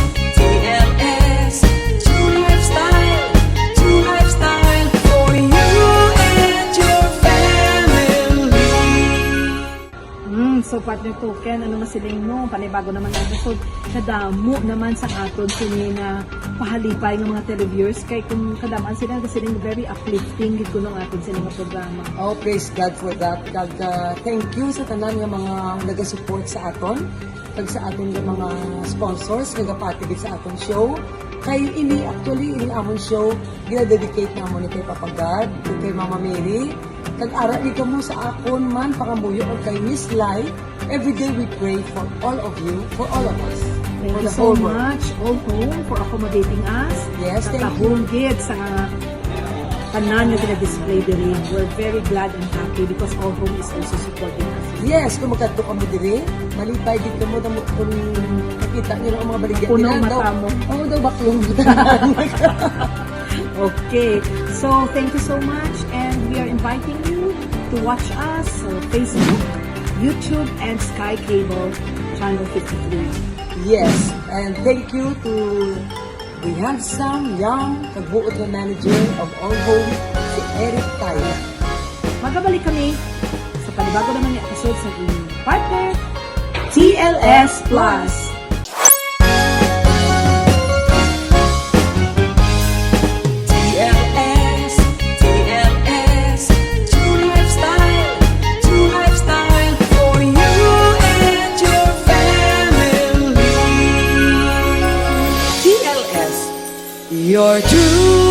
true lifestyle for you and your family. So partner Token, ano masiling mo, panibago naman ang episode, kadamo naman sa aton sini na pahalipay ng mga televiewers, kay kung kadamaan sila, kasi very uplifting, gid ko nung aton sila mga programa. Oh, praise God for that. God, thank you sa tanan nga mga nag-support sa aton, kag sa aton nga mga sponsors, nagapatigid sa aton show. Kay ini amon show, gina-dedicate na mo ni kay Papa God, kay Mama Mary, kag-ara ni mo sa akon man, pangamuyo o kay Miss Lai. Every day we pray for all of you, for all of us. Thank for you the so whole world. much, All Home, for accommodating us. Yes, thank you. Nakahunggit sa tanan na display diri. We're very glad and happy because All Home is also supporting us. Yes, kung magkadto kami diri, malipay dito mo kung nakita niyo ang mga baligyan Puno nila. mata mo. Oo daw, baklong. Okay, so thank you so much, and we are inviting you to watch us on Facebook, YouTube, and Sky Cable Channel 53. Yes, and thank you to the handsome, young, kagbuot na manager of All Home, si Eric Tayo. Magabalik kami sa panibago naman yung episode sa inyong partner, TLS Plus. TLS, true lifestyle for you and your family. TLS, your true